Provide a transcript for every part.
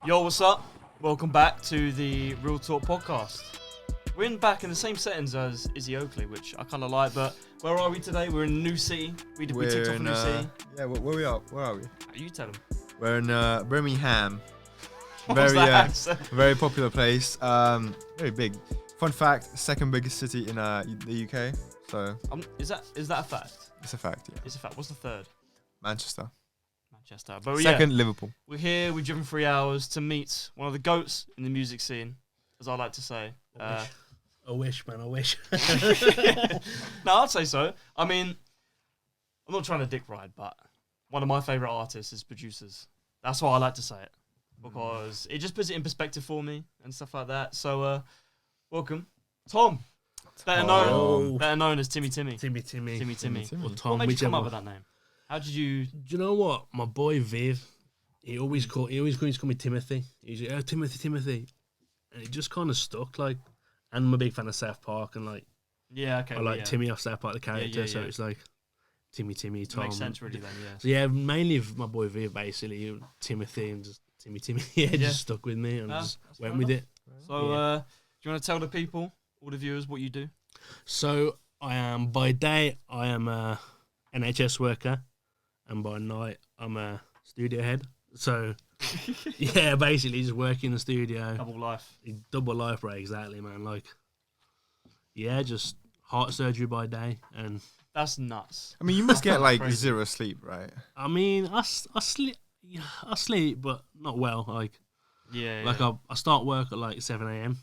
Yo, what's up? Welcome back to the RealTalk podcast. We're back in the same settings as Izzy Oakley, which I kind of like, but where are we today? We're in a new city. We ticked off a new city. Yeah, where are we? You tell them. We're in Birmingham. What's that accent? Very popular place. Very big. Fun fact: second biggest city in the UK. So is that a fact? it's a fact. Yeah. It's a fact. What's the third? Manchester. But Second, Liverpool. We're here. We've driven 3 hours to meet one of the goats in the music scene, as I like to say. I wish, man. I wish. No, I'd say so. I mean, I'm not trying to dick ride, but one of my favourite artists is producers. That's why I like to say it, because it just puts it in perspective for me and stuff like that. So, welcome, Tom. Better known as Timmy. Timmy. Or Tom, what made you come up with that name? How did you? Do you know what? My boy Viv, he always call me Timothy. He's like, oh, Timothy, and it just kind of stuck. Like, and I'm a big fan of South Park, and like, I like Timmy off South Park, the character. So it's like Timmy, Tom. Makes sense, really. Then, yeah. So yeah, mainly my boy Viv, basically Timothy, and just Timmy. Just stuck with me and just went with it. So, do you want to tell the people, all the viewers, what you do? So by day I am a NHS worker. And by night, I'm a studio head. So, yeah, basically just work in the studio. Double life, right? Exactly, man. Like, yeah, just heart surgery by day. And that's nuts. I mean, you must get like zero sleep, right? I mean, I sleep, but not well. Like, I start work at like 7 a.m.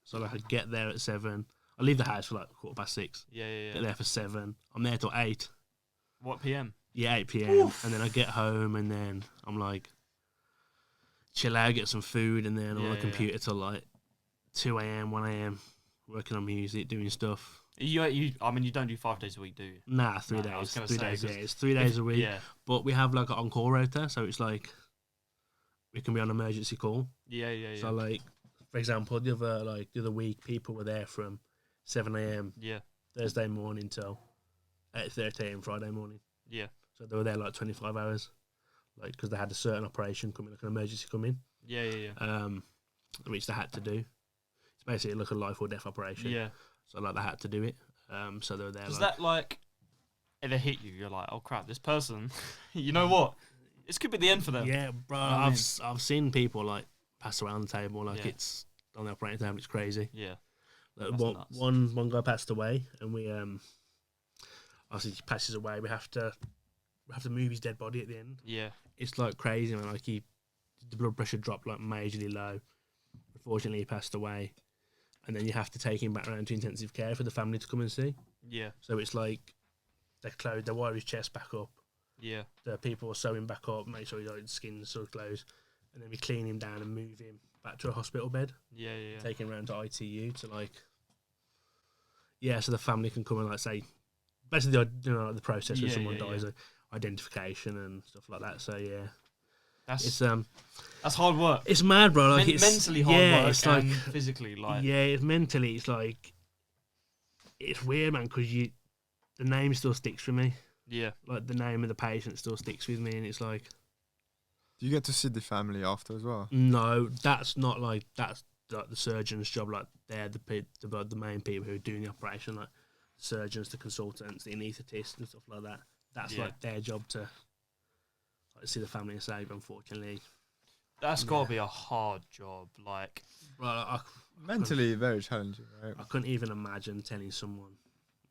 So, like, I get there at 7. I leave the house for like 6:15. Get there for 7. I'm there till 8. What PM? Yeah, 8 p.m. Oof. And then I get home and then I'm like, chill out, get some food, and then I'm on the computer till like 2 a.m., 1 a.m. working on music, doing stuff. I mean, you don't do 5 days a week, do you? Nah, 3 days. 3 days, yeah. It's 3 days a week. Yeah. But we have like an on-call rota, so it's like we can be on emergency call. Yeah. So like, for example, the other week, people were there from 7 a.m. Thursday morning till 8:30 a.m. Friday morning. Yeah. So they were there like 25 hours, like because they had a certain operation coming, like an emergency coming. Yeah. Which they had to do. It's basically like a life or death operation. Yeah. So like they had to do it. So they were there. Does that like ever hit you? You're like, oh crap, this person. You know what? This could be the end for them. Yeah, bro. I've seen people like pass around the table, like it's on the operating table. It's crazy. Yeah. Like, one guy passed away, and we obviously he passes away. We have to move his dead body at the end. Yeah, it's like crazy, man. Like the blood pressure dropped like majorly low. Unfortunately, he passed away, and then you have to take him back around to intensive care for the family to come and see. Yeah. So it's like they wire his chest back up. Yeah. The people are sewing back up, make sure his skin's sort of closed, and then we clean him down and move him back to a hospital bed. Yeah. Take him around to ITU to like. Yeah, so the family can come and like say, basically, the process when someone dies. Like, identification and stuff like that. So yeah, that's hard work. It's mad, bro. Like it's mentally hard work. It's like physically, like it's mentally. It's like it's weird, man, because the name still sticks with me. Yeah, like the name of the patient still sticks with me, and it's like. Do you get to see the family after as well? No, that's not like that's like the surgeon's job. Like they're the main people who are doing the operation, like the surgeons, the consultants, the anaesthetists, and stuff like that. That's like their job to like see the family and say, unfortunately. That's got to be a hard job. Like, right, mentally very challenging, right? I couldn't even imagine telling someone,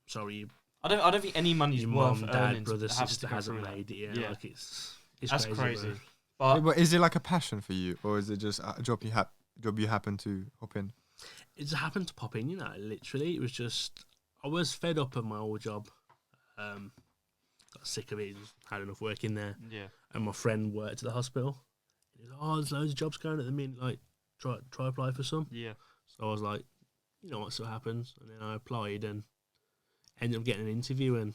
sorry, I don't think any money's worth mum, earning. Dad, brother, sister hasn't made it yet. Yeah. Like it's that's crazy. But is it like a passion for you, or is it just a job you happen to hop in? It just happened to pop in, literally. It was just, I was fed up of my old job. Got sick of it, just had enough work in there. Yeah. And my friend worked at the hospital. He was like, oh, there's loads of jobs going at the minute, like, try apply for some. Yeah. So I was like, you know what still happens? And then I applied and ended up getting an interview and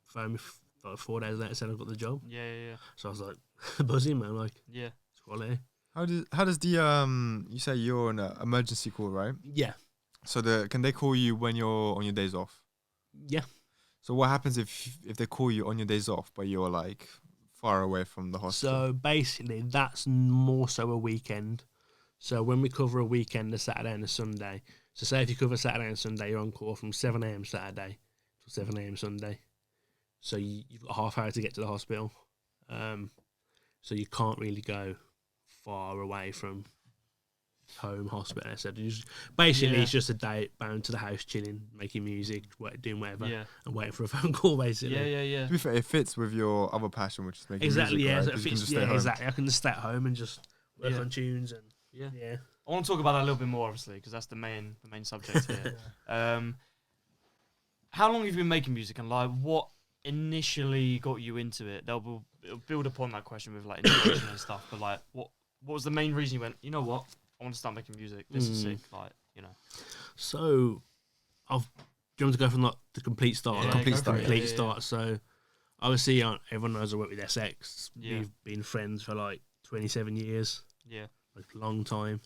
phoned me like 4 days later said I got the job. Yeah. So I was like, buzzing, man, like, it's quality. How does the you say you're on an emergency call, right? Yeah. So can they call you when you're on your days off? Yeah. So what happens if they call you on your days off, but you're like far away from the hospital? So basically, that's more so a weekend. So when we cover a weekend, a Saturday and a Sunday. So say if you cover Saturday and Sunday, you're on call from 7 a.m. Saturday to 7 a.m. Sunday. So you've got a half hour to get to the hospital. So you can't really go far away from home, hospital, etc. Basically, it's just a day bound to the house, chilling, making music, doing whatever, and waiting for a phone call. Basically, yeah. To be fair, it fits with your other passion, which is making exactly. music. Yeah, Right? so it fits, exactly. I can just stay at home and just work on tunes and yeah. I want to talk about that a little bit more, obviously, because that's the main subject here. How long have you been making music, and like what initially got you into it? It'll build upon that question with like inspiration and stuff. But like, what was the main reason you went? You know what? I want to start making music. This is sick. Like, you know. So, do you want to go from like the complete start? Yeah, complete start. So, obviously, everyone knows I work with SX. Yeah. We've been friends for like 27 years. Yeah. Like a long time.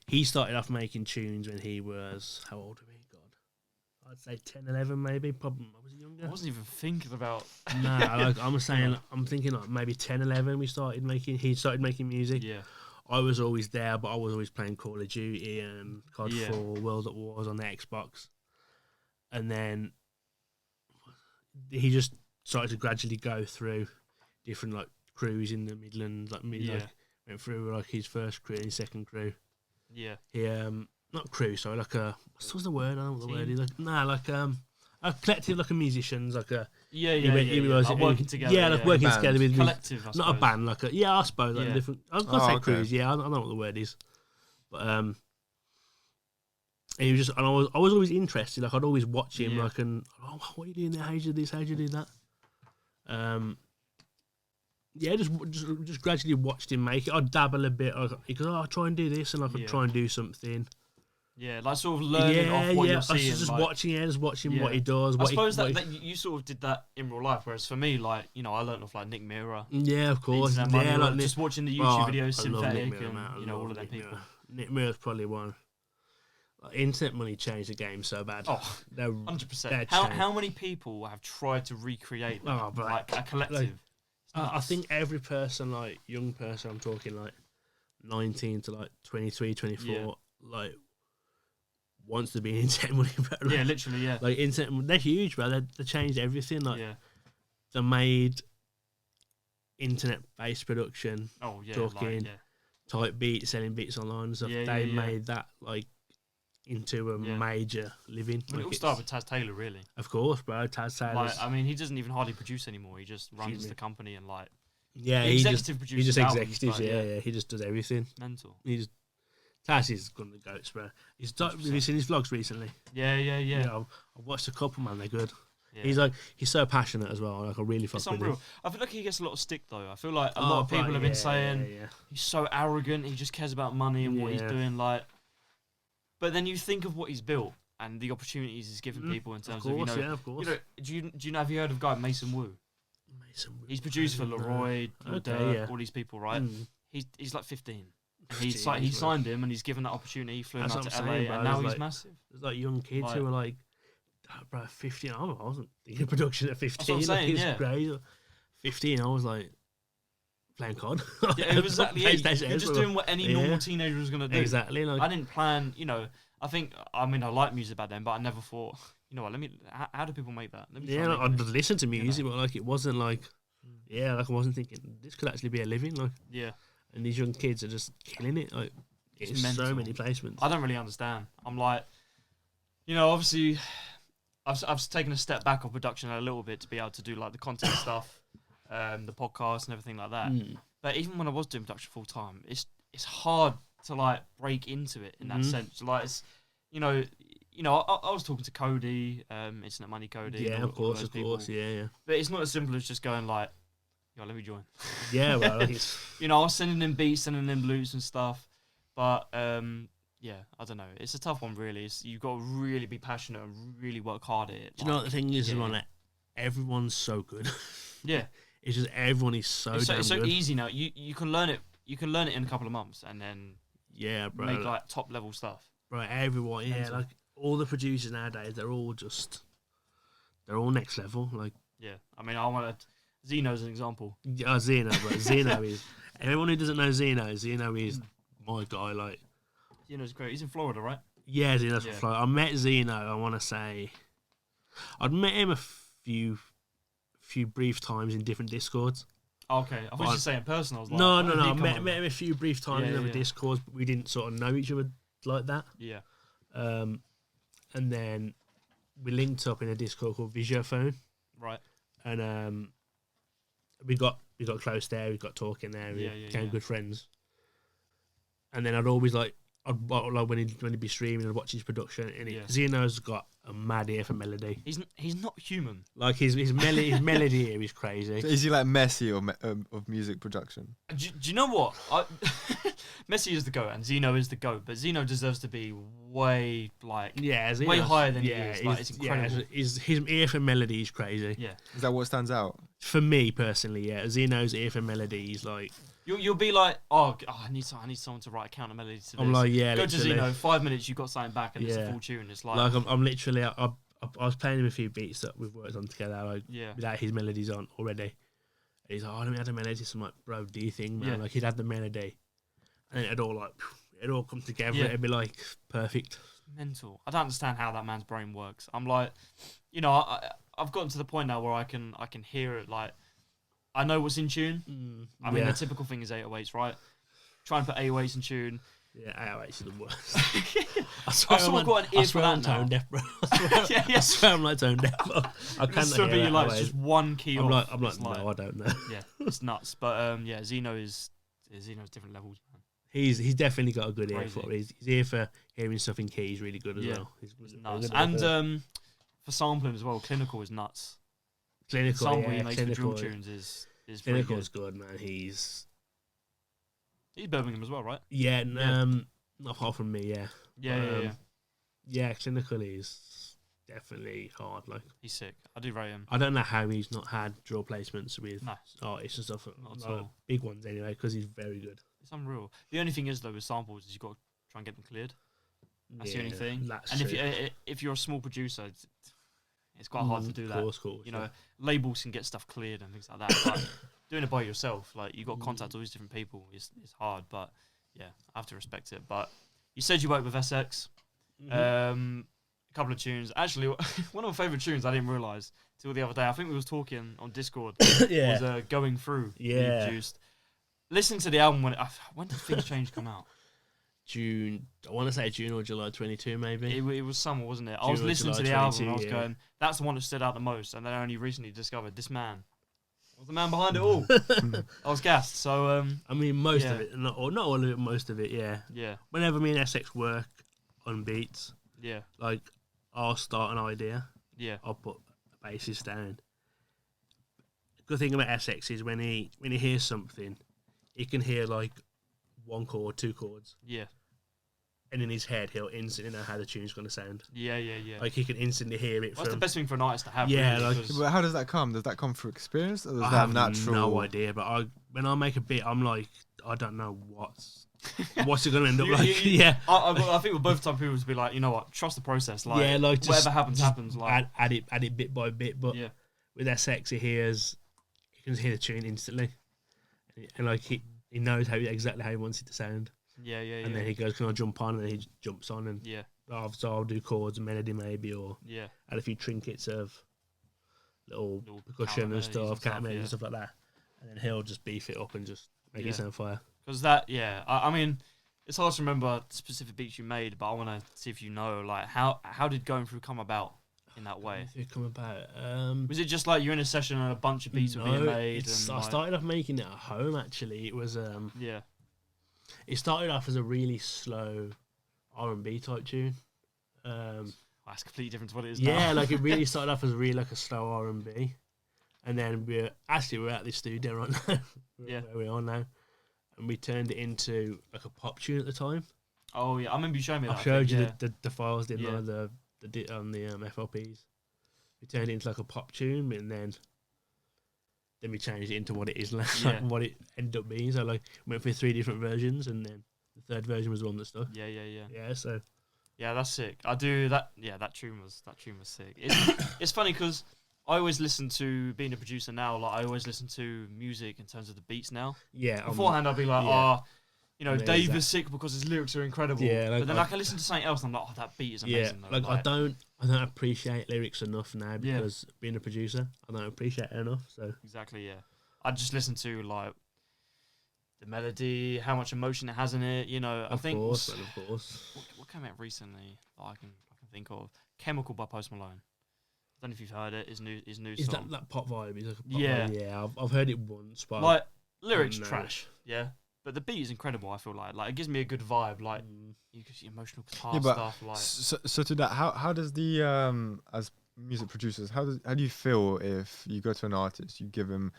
He started off making tunes when he was, how old were we? God, I'd say 10, 11 maybe. Probably, was he younger? I wasn't even thinking about. Nah, I'm thinking like maybe 10, 11. He started making music. Yeah. I was always there, but I was always playing Call of Duty and COD 4, World at Wars on the Xbox. And then he just started to gradually go through different like crews in the Midlands, like went through like his first crew and his second crew. Yeah. He not crew, sorry, like a what's the word? I don't know what the word is. Like a collective, like a musicians, like a like working together. Yeah, like working together with collective. I not a band, like a I suppose like different. I was gonna say okay. crews. Yeah, I don't know what the word is, but he was just, and I was always interested. Like I'd always watch him, like, and what are you doing there? How do you do this? How do you do that? Just gradually watched him make it. I'd dabble a bit. He goes, I'll try and do this, and I could try and do something. Yeah, like sort of learning off what you're seeing. I was just watching what he does. I suppose that you sort of did that in real life, whereas for me, like, you know, I learned off like Nick Mira. Yeah, of course. Like just watching the YouTube videos, Synthetic, and you know, all of them people. Nick Mira's probably one. Like, Internet Money changed the game so bad. Oh, 100%. How many people have tried to recreate that, like a collective? I think every person, like young person, I'm talking like 19 to like 23, 24, like wants to be in Internet Money. Like, yeah, literally, yeah. Like Internet, they're huge, bro. They changed everything. Like, they made internet-based production. Oh yeah, talking type beats, selling beats online and stuff. They made that like into a major living. Well, it all started with Taz Taylor, really. Of course, bro. Taz Taylor. Like, I mean, he doesn't even hardly produce anymore. He just runs the company and like. Yeah, he just produces. He just executives. He just does everything. Mental. Taz is one of the goats, bro. Have you seen his vlogs recently? Yeah. I've watched a couple, man. They're good. Yeah. He's so passionate as well. Like, I really fuck with him. I feel like he gets a lot of stick though. I feel like a lot of people have been saying he's so arrogant. He just cares about money and what he's doing. Like, but then you think of what he's built and the opportunities he's given people in terms of you know. Of course. You know, have you heard of a guy Mason Wu? He's produced for Leroy, all these people, right? He's like 15. He signed him and he's given that opportunity. He flew him out to LA and now he's massive. There's like young kids who are like, bro, 15. I wasn't thinking of production at 15. That's what I'm saying, it's great. 15, I was like playing COD. Yeah, exactly. You're just doing what any normal teenager was gonna do. Exactly. Like, I didn't plan. You know, I liked music back then, but I never thought. You know what? How do people make that? I'd listen to music, but like it wasn't like, like I wasn't thinking this could actually be a living. Like, and these young kids are just killing it. Like, it's so many placements. I don't really understand. I'm like, you know, obviously, I've taken a step back on production a little bit to be able to do like the content stuff, the podcast and everything like that. But even when I was doing production full time, it's hard to like break into it in that sense. Like, it's, you know, I was talking to Cody, Internet Money Cody. Yeah, of course, yeah. But it's not as simple as just going like, yo, let me join. Yeah, well, you know, I was sending them beats, sending them loops and stuff. But yeah, I don't know. It's a tough one, really. You've got to really be passionate and really work hard at it. Do you know what the thing is? Like, everyone's so good. Yeah, it's just everyone is so damn it's so good. easy now. You can learn it. You can learn it in a couple of months and then bro, make like top level stuff. Bro, everyone, like all the producers nowadays, they're all next level. Like, yeah, I mean, I want to. Zeno's an example. Yeah, Zeno, but Zeno is everyone who doesn't know Zeno is my guy. Like Zeno's great. He's in Florida, right? Yeah, Zeno's from Florida. I met Zeno. I want to say I'd met him a few brief times in different Discords. Okay, I thought you were saying personal. I was like, no. I met him a few brief times in other Discords, but we didn't sort of know each other like that. Yeah. And then we linked up in a Discord called Visiophone. Right. And we got close there. We got talking there. We became good friends. And then I'd always like when he'd be streaming and watch his production, and Zeno's got a mad ear for melody. He's not human. Like his melody ear is crazy. So is he like Messi of music production? Do you know what? Messi is the GOAT and Zeno is the GOAT, but Zeno deserves to be way way higher than he is. Like, it's incredible. His ear for melody is crazy. Yeah. Is that what stands out? For me personally, yeah. Zeno's ear for melody is like. You'll be like, I need someone to write a counter melody to this. I'm like, yeah, go literally. to Zeno, 5 minutes, you've got something back, and it's a full tune. It's like I'm literally, I was playing him a few beats that we've worked on together, like without his melodies on already. And he's like, let me add a melody. So I'm like, bro, do you think, man? Like he'd add the melody, and it'd all come together. Yeah. It'd be like perfect. Mental. I don't understand how that man's brain works. I'm like, I've gotten to the point now where I can hear it like. I know what's in tune. I mean, the typical thing is 808s, right? Try and put 808s in tune. Yeah, 808s are the worst. I swear I've got an ear for that I'm tone deaf, bro. I swear I'm like tone deaf. I can't hear it. Like, it's just one key off. I'm like, no, I don't know. Yeah, it's nuts. But Zeno's different levels, man. He's definitely got a good ear for it. He's here for hearing stuff in key. He's really good as well. He's nuts. And for sampling as well, Clinical is nuts. Clinical, sample he makes for drill tunes is Clinical is good, man. He's Birmingham as well, right? Yeah, not far from me. Yeah. Yeah, Clinical is definitely hard. Like he's sick. I do rate him. I don't know how he's not had drill placements with artists and stuff, big ones anyway, because he's very good. It's unreal. The only thing is though with samples is you got to try and get them cleared. That's the only thing. And if you're a small producer. It's quite hard to do that. Of course, labels can get stuff cleared and things like that. But doing it by yourself, like you got to contact all these different people. It's hard, but I have to respect it. But you said you worked with SX, a couple of tunes. Actually, one of my favourite tunes I didn't realise till the other day. I think we was talking on Discord. Was Going Through. Yeah. Produced. Listen to the album when did Things Change come out? June, I want to say June or July 22, maybe. It was summer, wasn't it? I was listening to the album and I was going, that's the one that stood out the most. And then I only recently discovered this man was the man behind it all. I was gassed. So, I mean, most of it, not all of it, most of it, yeah. Yeah. Whenever me and SX work on beats, like, I'll start an idea. Yeah. I'll put a bassist down. The good thing about SX is when he hears something, he can hear, like, one chord, two chords. Yeah. And in his head, he'll instantly know how the tune's going to sound. Yeah. Like, he can instantly hear it. That's the best thing for an artist to have. Yeah, really, but how does that come? Does that come through experience, or is I that have natural? No idea, but when I make a beat, I'm like, I don't know what's it going to end up like. Yeah. I think with both type people to be like, you know what, trust the process. Like, like whatever happens. Like add it bit by bit. But with SX, he can hear the tune instantly, and like he knows exactly how he wants it to sound. Yeah. And then he goes, can I jump on? And then he jumps on, and so I'll do chords and melody maybe, or add a few trinkets of little percussion and stuff, cat melodies and stuff like that. And then he'll just beef it up and just make it sound fire. Because that, I mean, it's hard to remember specific beats you made, but I want to see if you know, like, how did Going Through come about in that way? How did it come about? Was it just like you're in a session and a bunch of beats were being made? I started off making it at home, actually. It was, it started off as a really slow R&B type tune. That's completely different to what it is now. Yeah, like it really started off as really like a slow R&B. And then we're at this studio right now. Where we are now. And we turned it into like a pop tune at the time. Oh yeah, I remember you showing me that. I showed you the files, didn't I? The FLPs. We turned it into like a pop tune, and then we changed it into what it is now, like what it ended up being. So like went for 3 different versions, and then the third version was the one that stuck. Yeah. So that's sick. I do that. Yeah, that tune was sick. It's funny because I always listen to, being a producer now, like I always listen to music in terms of the beats now. Yeah. Beforehand, I'd be like, Dave is sick because his lyrics are incredible. Yeah, but then I can listen to something else and I'm like, that beat is amazing. Yeah, though. I don't appreciate lyrics enough now because being a producer, I don't appreciate it enough. So exactly, yeah. I just listen to like the melody, how much emotion it has in it. Of course. What came out recently that I can think of? Chemical by Post Malone. I don't know if you've heard it. His new is song. That pop vibe? Is like a pop vibe. Yeah. I've heard it once, but like lyrics trash. Yeah. But the beat is incredible. I feel like it gives me a good vibe. Like you can see emotional guitar stuff. Like so to that, how does the as music producers, how do you feel if you go to an artist, you give him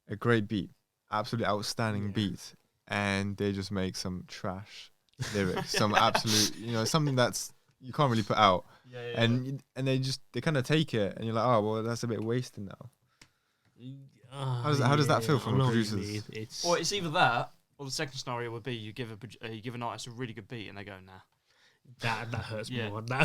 a great beat, absolutely outstanding beat, and they just make some trash lyrics, some absolute, something that's you can't really put out, and they kind of take it, and you're like, oh well, that's a bit wasted now. How does that feel from producers? It's either that. Or the second scenario would be you give an artist a really good beat and they go, nah. That hurts more. That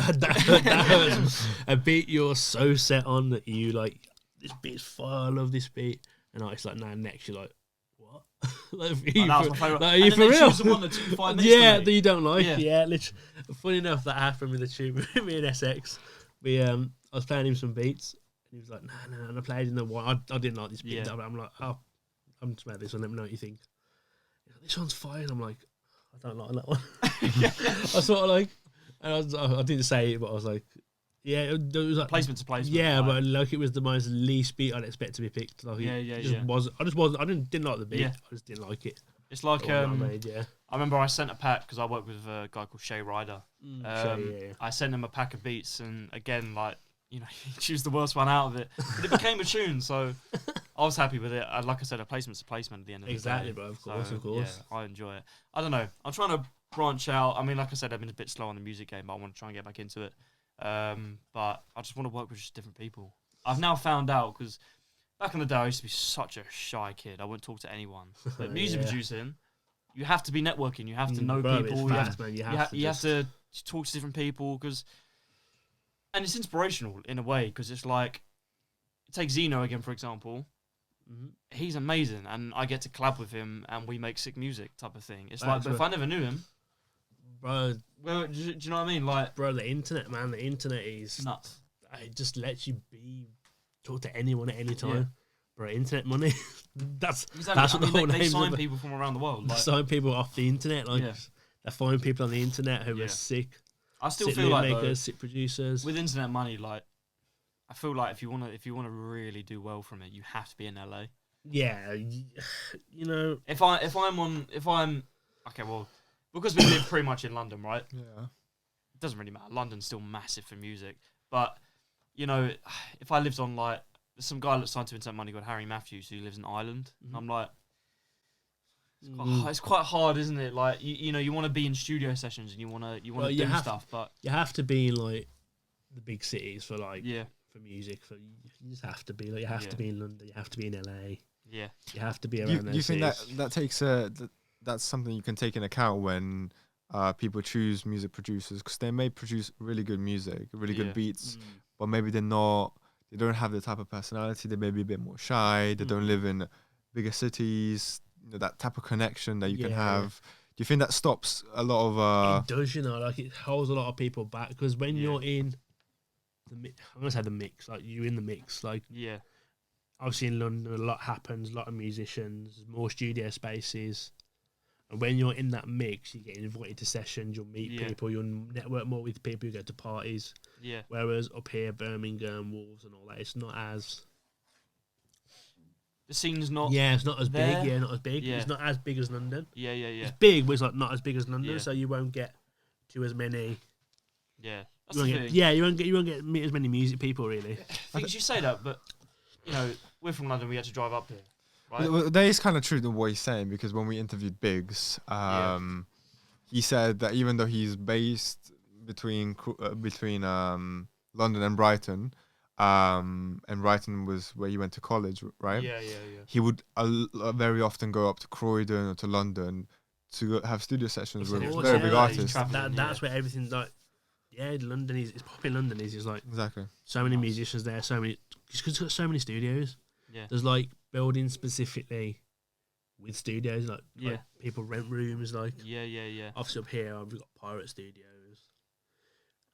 hurts. A beat you're so set on that you like, this beat's fire, I love this beat. And artist's like, nah, next you're like, what? Like, that was my favourite. Like, are you for real? Choose the one that took 5 minutes that you don't like. Yeah, literally. Funny enough, that happened with the tube. Me and SX. I was playing him some beats and he was like, nah, and I played in the one. I didn't like this beat. I'm like, I'm just mad this one, let me know what you think. This one's fine. I'm like, I don't like that one. I sort of like, and I didn't say it, but I was like, yeah, it was like placement to placement. Yeah, but like it was the most least beat I'd expect to be picked. Like, I didn't like the beat. Yeah. I just didn't like it. It's like I remember I sent a pack because I work with a guy called Shay Ryder. I sent him a pack of beats, and again, like, he chose the worst one out of it. But it became a tune, so I was happy with it. Like I said, a placement's a placement at the end of the day. Exactly, bro. Of course. Yeah, I enjoy it. I don't know. I'm trying to branch out. I mean, like I said, I've been a bit slow on the music game, but I want to try and get back into it. But I just want to work with just different people. I've now found out, because back in the day, I used to be such a shy kid. I wouldn't talk to anyone. But music producing, you have to be networking. You have to know people. You have to talk to different people, and it's inspirational in a way, because it's like, take Zeno again, for example. Mm-hmm. He's amazing, and I get to collab with him, and we make sick music type of thing. It's like, but if I never knew him, bro, well, do you know what I mean? Like, bro, the internet, man, the internet is nuts. It just lets you talk to anyone at any time. Bro, internet money. that's what the whole name is. They sign people from around the world. They sign people off the internet. Like, they find people on the internet who are sick. I still feel like makers, sick producers. With internet money, like, I feel like if you wanna really do well from it, you have to be in LA. Yeah, If I'm okay, well, because we live pretty much in London, right? Yeah. It doesn't really matter. London's still massive for music, but if I lived on, like, there's some guy that signed to internet money called Harry Matthews who lives in Ireland, and I'm like, it's quite hard, isn't it? Like, you want to be in studio sessions and you want to do stuff, but you have to be in like the big cities for like for music. You just have to be like, you have to be in London, you have to be in LA. Yeah, you have to be around. You think that takes that's something you can take in account when people choose music producers, because they may produce really good music, really good beats, but maybe they don't have the type of personality. They may be a bit more shy. They don't live in bigger cities. That type of connection that you can have. Do you think that stops a lot of... It does, like, it holds a lot of people back, because when you're in I'm going to say the mix, like, you're in the mix, like, obviously in London a lot happens, a lot of musicians, more studio spaces, and when you're in that mix, you get invited to sessions, you'll meet people, you'll network more with people, you go to parties, whereas up here, Birmingham, Wolves and all that, it's not as... The scene's not. Yeah, it's not as there. big. Yeah, not as big. Yeah. It's not as big as London. Yeah. It's big, but it's like not as big as London, so you won't get to as many. Yeah, that's the thing. Yeah, you won't get meet as many music people really. Things you say that, but we're from London. We had to drive up here, right? Well, that is kind of true to what he's saying, because when we interviewed Biggs, he said that even though he's based between London and Brighton. And Brighton was where he went to college, right? Yeah. He would very often go up to Croydon or to London to have studio sessions with very big artists. That's where everything's like, yeah, London is it's popular. London is just like Exactly. so many musicians there, so many. Just because it's got so many studios. Yeah. There's like buildings specifically with studios, like people rent rooms. Like Yeah. obviously up here, we've got Pirate Studios,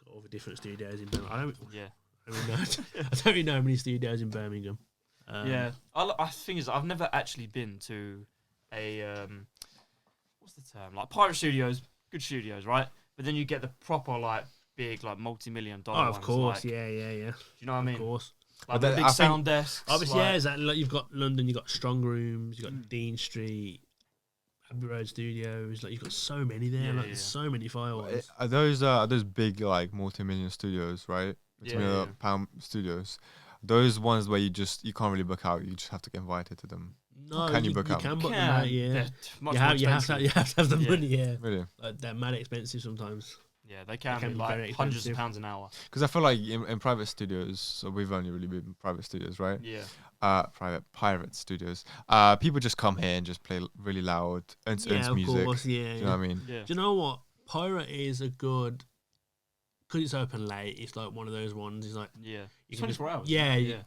got all the different studios in Birmingham. I don't really know how many studios in Birmingham. I think is I've never actually been to a what's the term, like Pirate Studios, good studios, right? But then you get the proper like big like multi-million-dollar Oh, of ones, course, like, yeah. do you know what I mean? Of course. Like the big sound desks. Obviously, like, exactly. Like you've got London, you've got Strong Rooms, you've got Dean Street, Abbey Road Studios. Like you've got so many there. There's so many files. Are those big like multi-million studios, right? Pound studios. Those ones where you can't really book out. You just have to get invited to them. No, can you book out? You can book them out. Yeah, you have to have the money. Yeah, really. Like they're mad expensive sometimes. Yeah, they can be like hundreds of pounds an hour. Because I feel like in private studios, so we've only really been in private studios, right? Yeah. Pirate studios. People just come here and just play really loud and music. Of course, yeah. Do you know what I mean? Yeah. Do you know what? Pirate is a good, because it's open late. It's like one of those ones. It's like you 24 hours. Yeah, it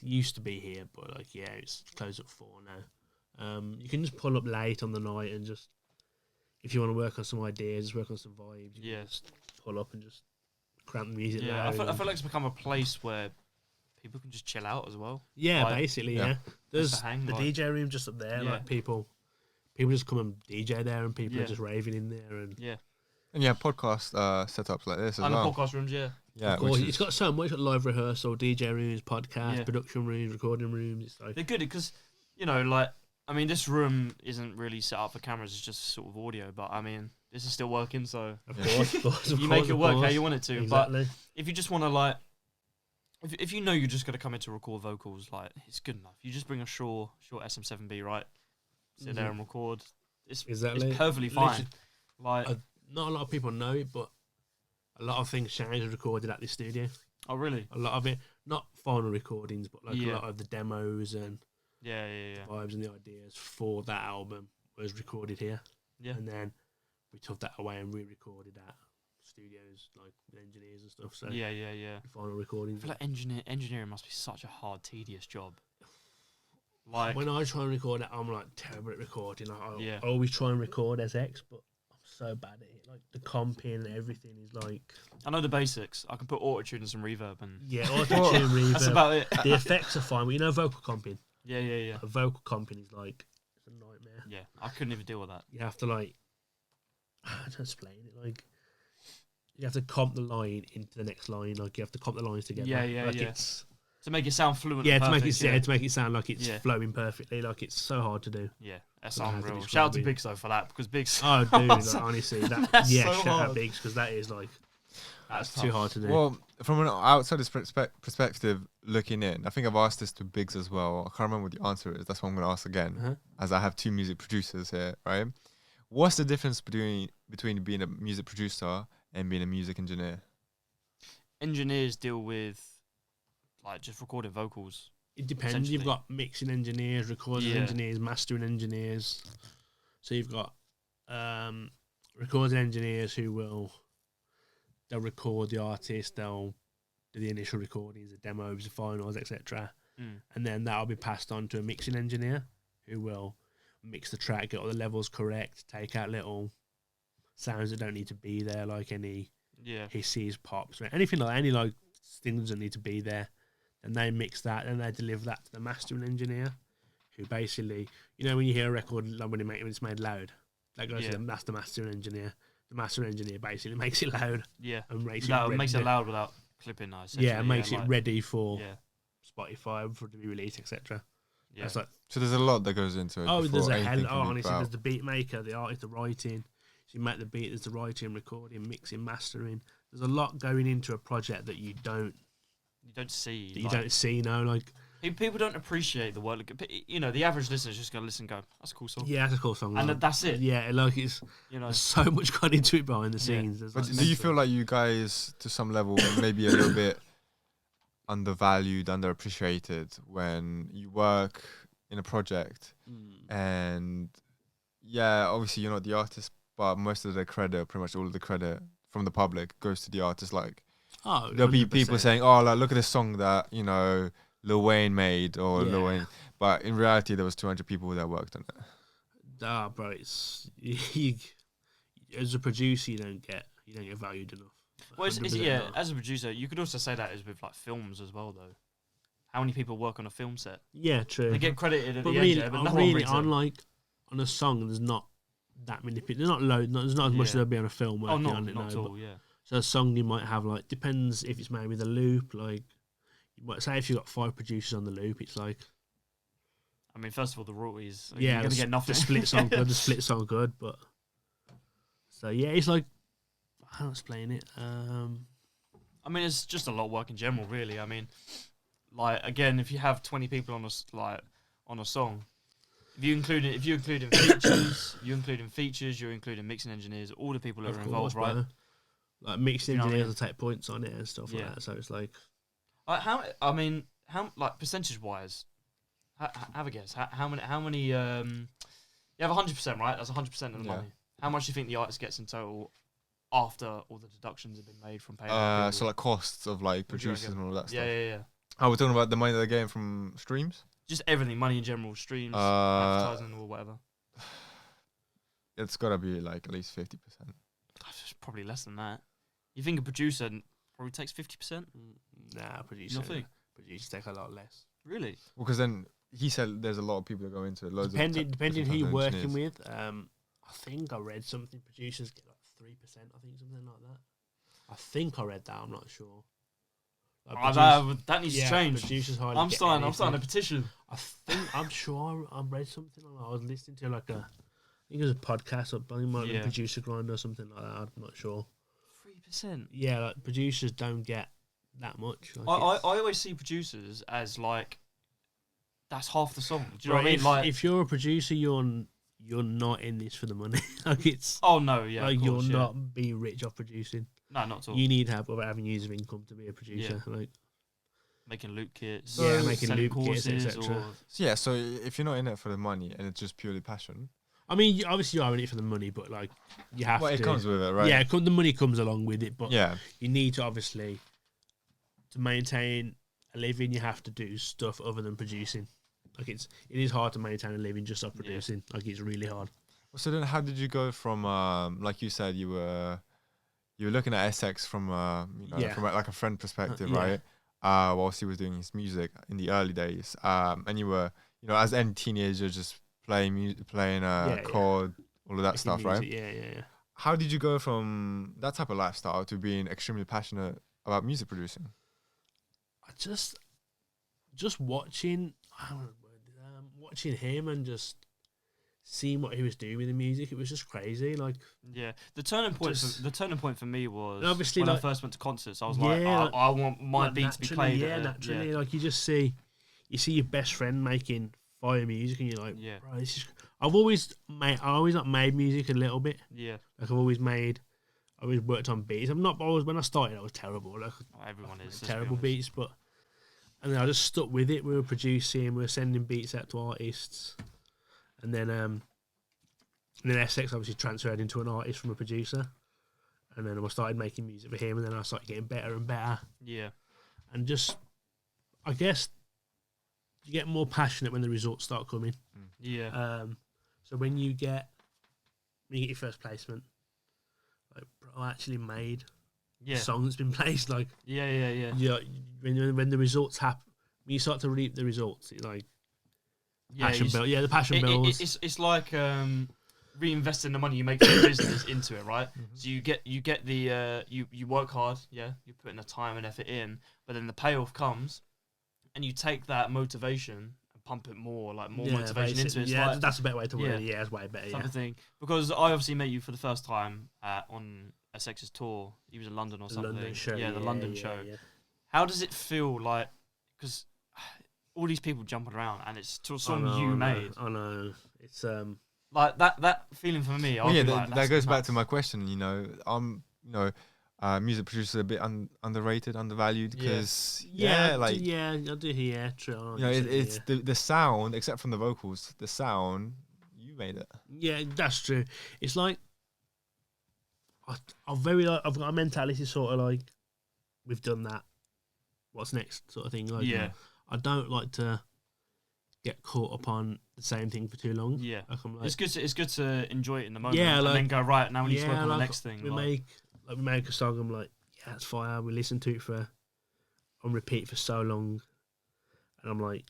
used to be here, but like it's closed at 4 now. You can just pull up late on the night and just. If you want to work on some ideas, just work on some vibes, you can just pull up and just crank the music loud. I feel like it's become a place where people can just chill out as well. Yeah, like, basically, yeah. There's hang, the like, DJ room just up there. Like people just come and DJ there, and people are just raving in there. And And you have podcast setups like this as and well. And the podcast rooms, Yeah, of course, it's got so much. It's got live rehearsal, DJ rooms, podcast, production rooms, recording rooms. It's like they're good because like. I mean, this room isn't really set up for cameras; it's just sort of audio. But I mean, this is still working, so of course, you make it work how you want it to. Exactly. But if you just want to like, if you know you're just gonna come in to record vocals, like it's good enough. You just bring a short SM7B, right? Sit there and record. It's perfectly fine. Like, not a lot of people know it, but a lot of things Shane has recorded at this studio. Oh, really? A lot of it, not final recordings, but like a lot of the demos and. The vibes and the ideas for that album was recorded here. Yeah. And then we took that away and re-recorded at studios, like engineers and stuff. So final recordings. I feel like engineering must be such a hard, tedious job. Like when I try and record it, I'm like terrible at recording. I always try and record SX, but I'm so bad at it. Like the comping and everything is like. I know the basics. I can put auto-tune and some reverb and. Yeah, auto-tune, reverb. That's about it. The effects are fine, but you know vocal comping. Yeah. A vocal comping is like it's a nightmare. Yeah, I couldn't even deal with that. You have to like, I don't explain it. Like, you have to comp the line into the next line. Like, you have to comp the lines together. Yeah. It's, to make it sound fluent. Yeah, and to perfect, make it sound like it's flowing perfectly. Like it's so hard to do. Yeah, that's unreal. Shout out to Biggs though for that because Biggs. Oh, dude, like, honestly, so shout hard. out Biggs because that is like. That's too hard to do. Well, from an outsider's perspective, looking in, I think I've asked this to Biggs as well. I can't remember what the answer is. That's what I'm going to ask again, as I have two music producers here, right? What's the difference between being a music producer and being a music engineer? Engineers deal with like just recording vocals. It depends. You've got mixing engineers, recording engineers, mastering engineers. So you've got recording engineers who they'll record the artist, they'll do the initial recordings, the demos, the finals, etc. And then that'll be passed on to a mixing engineer who will mix the track, get all the levels correct, take out little sounds that don't need to be there, like any hisses, pops, or anything like any like things that need to be there. And they mix that and they deliver that to the mastering engineer, who basically, when you hear a record like when it's made loud, that goes to them, that's the mastering engineer. The master engineer basically makes it loud. Yeah. And makes it loud without clipping nice. Yeah, and makes it ready for Spotify for it to be released, etc. Yeah. Like, so there's a lot that goes into it. There's honestly, there's the beat maker, the artist, the writing. So you make the beat, there's the writing, recording, mixing, mastering. There's a lot going into a project that you don't see. You don't see, like. People don't appreciate the work. The average listener is just going to listen and go, that's a cool song. Yeah, that's a cool song. And that's it. Yeah, like it's, there's so much gone into it behind the scenes. But do you feel like you guys, to some level, maybe a little bit undervalued, underappreciated when you work in a project and, obviously you're not the artist, but most of the credit, pretty much all of the credit from the public goes to the artist. Like, oh, there'll be 100%. people saying, "Oh, like, look at this song that Lil Wayne made," or Lil Wayne. But in reality, there was 200 people that worked on it. Bro, it's as a producer, you don't get valued enough. Well, as a producer, you could also say that is with like films as well, though. How many people work on a film set? Yeah, true. They get credited at but the really, end, but no one reads on a song, there's not that many people. There's not loads. There's not as much as there'll be on a film working on it. Not at all. Yeah. So a song you might have like depends if it's made with a loop. Like, you might say if you've got 5 producers on the loop, it's like. I mean, first of all, the royalties. Yeah, you're gonna get nothing. The split song good. The split song good, but. So yeah, it's like. How to explain it? I mean, it's just a lot of work in general, really. I mean, like again, if you have 20 people on a song, if you include in features, you're including mixing engineers, all the people that are involved, right? Bro. Like mixing engineers will take points on it and stuff like that. So it's like, how like percentage wise, have a guess. How many? You have 100%, right? That's 100% of the money. How much do you think the artist gets in total? After all the deductions have been made from paying so like costs of like producers and all that stuff. Yeah. We're talking about the money they're getting from streams? Just everything, money in general, streams, advertising or whatever. It's gotta be like at least 50%. It's probably less than that. You think a producer probably takes 50%? Nah, producers take a lot less. Really? Well, because then he said there's a lot of people that go into it. Depending who you're working with. I think I read something. Producers get like 3%. I think something like that. I think I read that. I'm not sure. Like that needs to change. Producers I'm starting a petition. I'm sure I read something. I was listening to like I think it was a podcast or a producer grind or something like that. I'm not sure. 3%. Yeah, like producers don't get that much. Like I always see producers as like that's half the song. Do you know what I mean? Like if you're a producer, you're not in this for the money. Like it's. Oh no, yeah. Like you're not being rich off producing. No, not at all. You need to have other avenues of income to be a producer. Yeah. Like making loop kits. Yeah, making loop kits, etc. Yeah, so if you're not in it for the money and it's just purely passion. I mean, obviously you are in it for the money, but like you have to. It comes with it, right? Yeah, the money comes along with it, but yeah, you need to obviously to maintain a living. You have to do stuff other than producing. Like it is hard to maintain a living just off producing. Like it's really hard. So then, how did you go from like you said you were looking at Essex from from like a friend perspective, right? Whilst he was doing his music in the early days, and you were as any teenager just playing chord, all of that stuff, right? Yeah. How did you go from that type of lifestyle to being extremely passionate about music producing? I just watching him and just seeing what he was doing with the music, it was just crazy. Like the turning point for me was obviously when I first went to concerts. I was I want my beat to be played. Yeah, naturally. Like you see your best friend making fire music, and you're like, bro, this is. I always made music a little bit. Yeah, like I always worked on beats. When I started, I was terrible. Like everyone is terrible beats, but. And then I just stuck with it. We were producing, we were sending beats out to artists, and then Essex obviously transferred into an artist from a producer, and then I started making music for him, and then I started getting better and better. Yeah, and just I guess you get more passionate when the results start coming. Yeah. So when you get your first placement, like bro, I actually made. Song that's been placed, like when the results happen, when you start to reap the results, it's like passion build. Yeah, the passion builds. It's like reinvesting the money you make from the business into it, right? Mm-hmm. So you get the you work hard, you're putting the time and effort in, but then the payoff comes, and you take that motivation and pump it more motivation into it. Yeah, that's a better way to word it. Yeah, it's way better. Type of thing. Because I obviously met you for the first time on Essex's tour. He was in London or something. London show. The London show. Yeah. How does it feel like? Because all these people jumping around, and it's to a song you made. I know. It's like that feeling for me. That goes back to my question. Music producers are a bit underrated, undervalued. Because I do. Yeah, true. It's the sound, except from the vocals. The sound, you made it. Yeah, that's true. It's like. I've got a mentality sort of like, we've done that. What's next, sort of thing. Like, I don't like to get caught upon the same thing for too long. Yeah, like, I'm like, it's good to enjoy it in the moment. Yeah, and like, then go right now. We need to work on the next thing. We make a song. I'm like, yeah, it's fire. We listen to it on repeat for so long, and I'm like,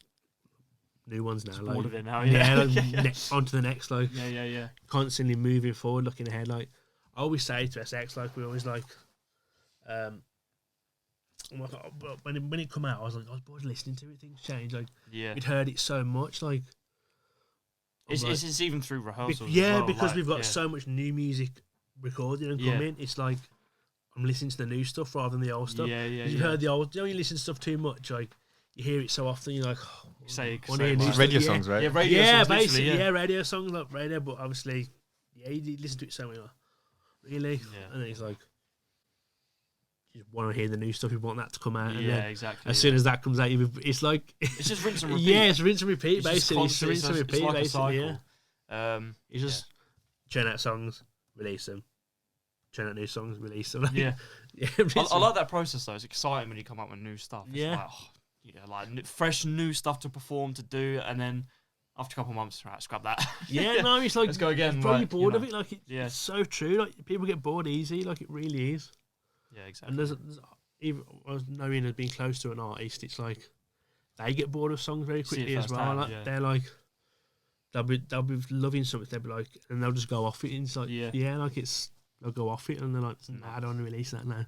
new ones now. Like, bored of it now. On to the next. Like, yeah. Constantly moving forward, looking ahead. Like, I always say to SX, like, we always like, when it come out, I was bored listening to it. Things change. Like, we'd heard it so much. Like, it's even through rehearsals. Because we've got so much new music recorded and coming. It's like I'm listening to the new stuff rather than the old stuff. You've heard the old. You listen to stuff too much. Like, you hear it so often, you're like, radio songs, right? Yeah, radio songs, basically, radio songs, like radio. But obviously, you listen to it so much. Like, really? Yeah. And then it's like, you want to hear the new stuff. You want that to come out. And then exactly. As soon as that comes out, it's like it's just rinse and repeat. Yeah, it's rinse and repeat. Basically, it's rinse and repeat. Like basically, you just churn out songs, release them. Churn out new songs, release them. Yeah. I like that process though. It's exciting when you come up with new stuff. It's like fresh new stuff to perform, to do, and then after a couple of months, right, scrap that. It's like, let's go again. You're probably bored of it. Like, it's so true. Like, people get bored easy. Like, it really is. Yeah, exactly. And there's even knowing as being close to an artist, it's like they get bored of songs very quickly as well. Like, they're like, they'll be loving something. They'll be like, and they'll just go off it. And it's like, they'll go off it, and they're like, nah, I don't want to release that now.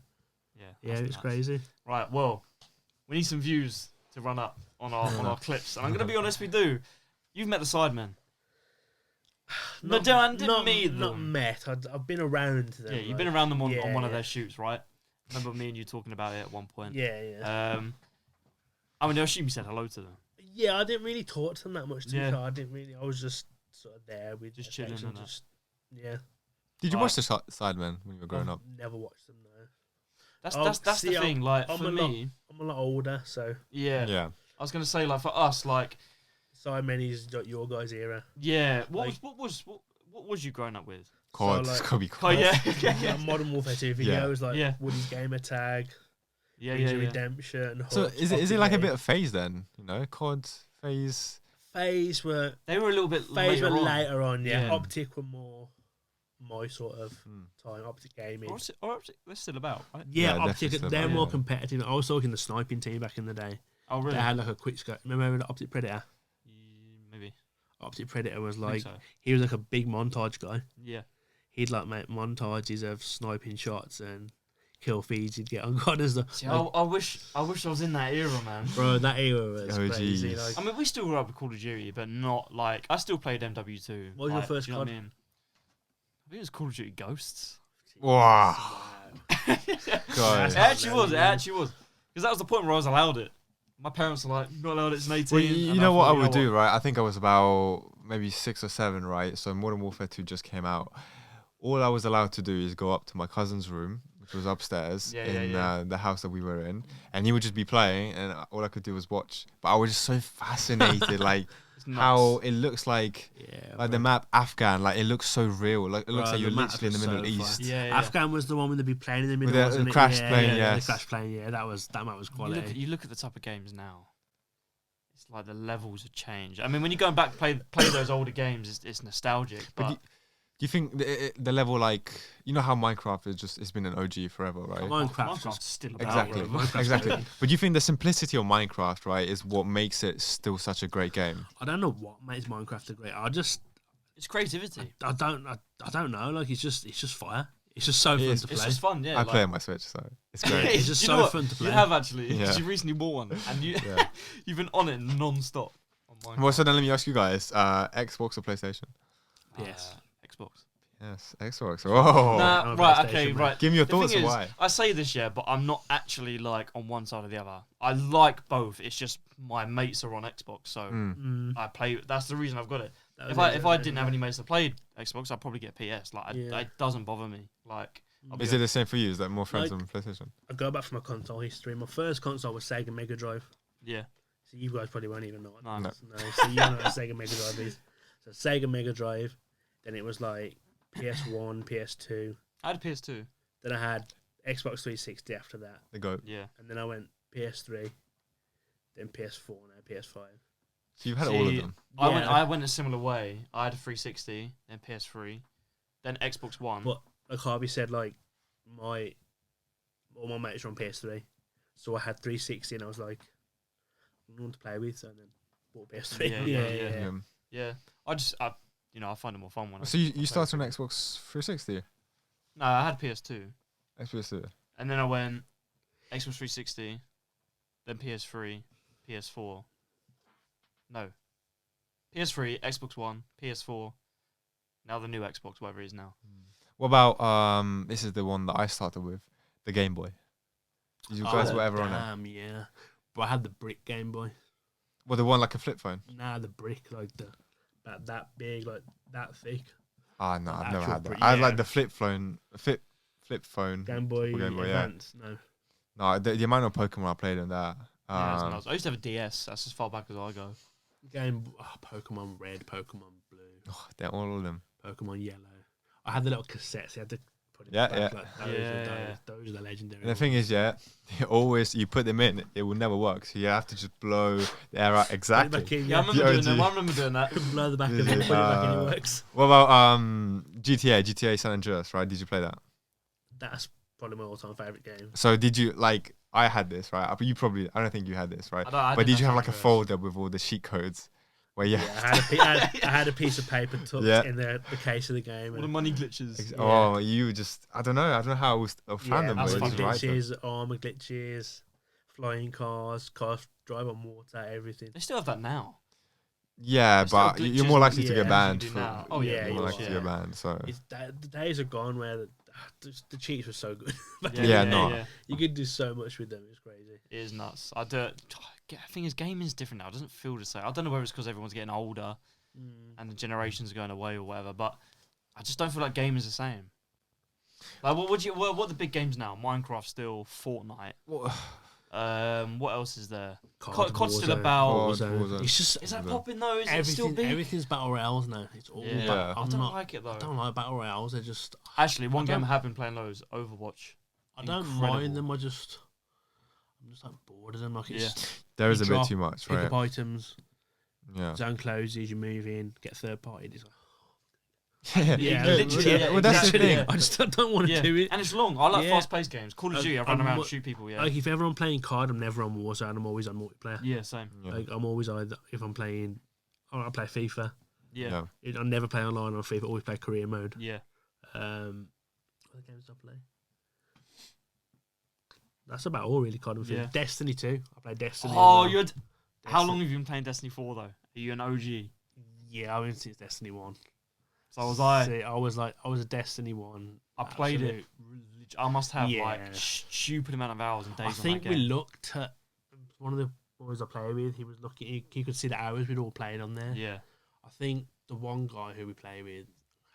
Yeah, it's crazy. Right, well, we need some views to run up on our clips, and I'm gonna be honest, we do. You've met the Sidemen. Didn't meet them. Not met. I've been around them. Yeah, you've been around them on one of their shoots, right? Remember me and you talking about it at one point. Yeah. I mean, I assume you said hello to them. Yeah, I didn't really talk to them that much. I didn't really. I was just sort of there. We just chilling and just. Yeah. Did you watch the Sidemen when you were growing up? Never watched them. No. That's the thing. Like for me, I'm a lot older, so yeah. I was gonna say, like, for us, like, Sidemen is your guys' era. Yeah. What was you growing up with? COD. It's gotta be COD. Yeah. Modern Warfare 2 videos, like Woody's Gamer Tag. Redemption. So is it like a bit of phase then? You know, COD phase. Phase were a little bit later on. Yeah. Optic were more my sort of time. Optic Gaming. Optic, they're still about, right? Yeah, Optic. They're more competitive. I was talking the sniping team back in the day. Oh, really? They had like a quick scope. Remember the Optic Predator? Maybe. Optic Predator was like, he was like a big montage guy. Yeah. He'd like make montages of sniping shots and kill feeds he'd get on God and stuff. See, I wish I was in that era, man. Bro, that era was crazy. Like, I mean, we still grew up with Call of Duty, but not like, I still played MW2. What was your first COD? I think it was Call of Duty Ghosts. Wow. It actually was. Because that was the point where I was allowed it. My parents were like, you're not allowed it, it's an 18. Well, you know what I would do, right? I think I was about maybe 6 or 7, right? So Modern Warfare 2 just came out. All I was allowed to do is go up to my cousin's room, which was upstairs in the house that we were in, and he would just be playing, and all I could do was watch. But I was just so fascinated, like how it looks like the map Afghan, like it looks so real. Like it looks like you're literally in the Middle East. Afghan was the one where they'd be playing in the middle. With the crash plane, the crash plane. Yeah, that map was quality. You look at the type of games now. It's like the levels have changed. I mean, when you go back play those older games, it's nostalgic. But do you think the level, like, you know how Minecraft it's been an OG forever, right? Minecraft's still about, exactly. But do you think the simplicity of Minecraft, right, is what makes it still such a great game? I don't know what makes Minecraft a great. It's creativity. I don't know. Like, it's just fire. It's just so fun to play. It's just fun, yeah. I play on my Switch, so it's great. It's just so fun to play. You have actually, because you recently bought one, and you've been on it non-stop. Well, so then let me ask you guys, Xbox or PlayStation? Yes. Xbox. Yes, Xbox. Oh. Nah, right, okay, right. Give me your thoughts on why. I say this, but I'm not actually like on one side or the other. I like both. It's just my mates are on Xbox, so I play. That's the reason I've got it. If I didn't have any mates that played Xbox, I'd probably get PS. Like, it doesn't bother me. Like, is it the same for you? Is that more friends on PlayStation? I go back for my console history. My first console was Sega Mega Drive. Yeah. So you guys probably won't even know what no. So you don't know what Sega Mega Drive is. So Sega Mega Drive. Then it was like PS1, PS2. I had a PS2. Then I had Xbox 360 after that. The GOAT. Yeah. And then I went PS3, then PS4, now PS5. So you've had all of them. I went a similar way. I had a 360, then PS3, then Xbox One. But like Harvey said, like all my mates were on PS3, so I had 360, and I was like, I don't want to play with, so then bought PS3. Yeah. I find it more fun when. So you started on Xbox 360. No, I had PS2. Xbox 360. And then I went Xbox 360, then PS3, PS4. No. PS3, Xbox One, PS4. Now the new Xbox, whatever it is now. What about this is the one that I started with, the Game Boy. Did you guys were ever on it? Yeah. But I had the brick Game Boy. Well, the one like a flip phone. Nah, the brick, like that big, like that thick. Ah, no, I've never had that. brick, I had yeah. like the flip phone. Game Boy Advance, yeah. No, the amount of Pokemon I played on that. I used to have a DS. That's as far back as I go. Pokemon Red, Pokemon Blue. Oh, they're all of them. Pokemon Yellow. I had the little cassettes. You had to put it Yeah, back. yeah. Like, those are the legendary. And the thing is, you put them in, it will never work. So you have to just blow the air out exactly. Put it back in, Yeah, I remember doing that. Blow the back of it, put it back in, it works. What about GTA San Andreas, right? Did you play that? That's probably my all-time favorite game. So did you like? I had this, right? But I don't think you had this, right? But did you have like a folder with all the cheat codes? Where I had a piece of paper tucked in the case of the game. All the money glitches. Oh, you just I don't know how I was found them. Glitches, armor glitches, flying cars drive on water, everything. They still have that now. Yeah, but you're more likely to get banned. More likely to get banned. So the days are gone where the cheats were so good. You could do so much with them. It's crazy. It is nuts. The thing is, gaming's different now. It doesn't feel the same. I don't know whether it's because everyone's getting older and the generations are going away or whatever, but I just don't feel like gaming's the same. Like, what are the big games now? Minecraft still, Fortnite. What else is there? COD's still about. It's just is that popping though? Is it still big? Everything's battle royales now. It's all. I don't like it though. I don't like battle royales. They're just actually one game I have been playing loads. Overwatch. I don't mind them. I'm just like bored of them. Like there is a bit too much, right? Pick up items. Yeah. Zone closes. You move in. Get third party. It's like, well, that's the thing. I just don't want to do it. And it's long. I like fast-paced games. Call of Duty, I run around and shoot people. Like if ever I'm playing card, I'm never on Warzone. I'm always on multiplayer. Yeah, same. Like I'm always either if I'm playing, I play FIFA. Yeah. I never play online on FIFA. I always play career mode. Yeah. What other games do I play? That's about all really. Card and FIFA. Destiny 2. I play Destiny. Oh, how long have you been playing Destiny 4 though? Are you an OG? Yeah, I've been since Destiny 1. So was I. See, I was a Destiny 1. I played it. I must have like stupid amount of hours and days. I think we looked at one of the boys I play with. He was looking. He could see the hours we'd all played on there. Yeah. I think the one guy who we play with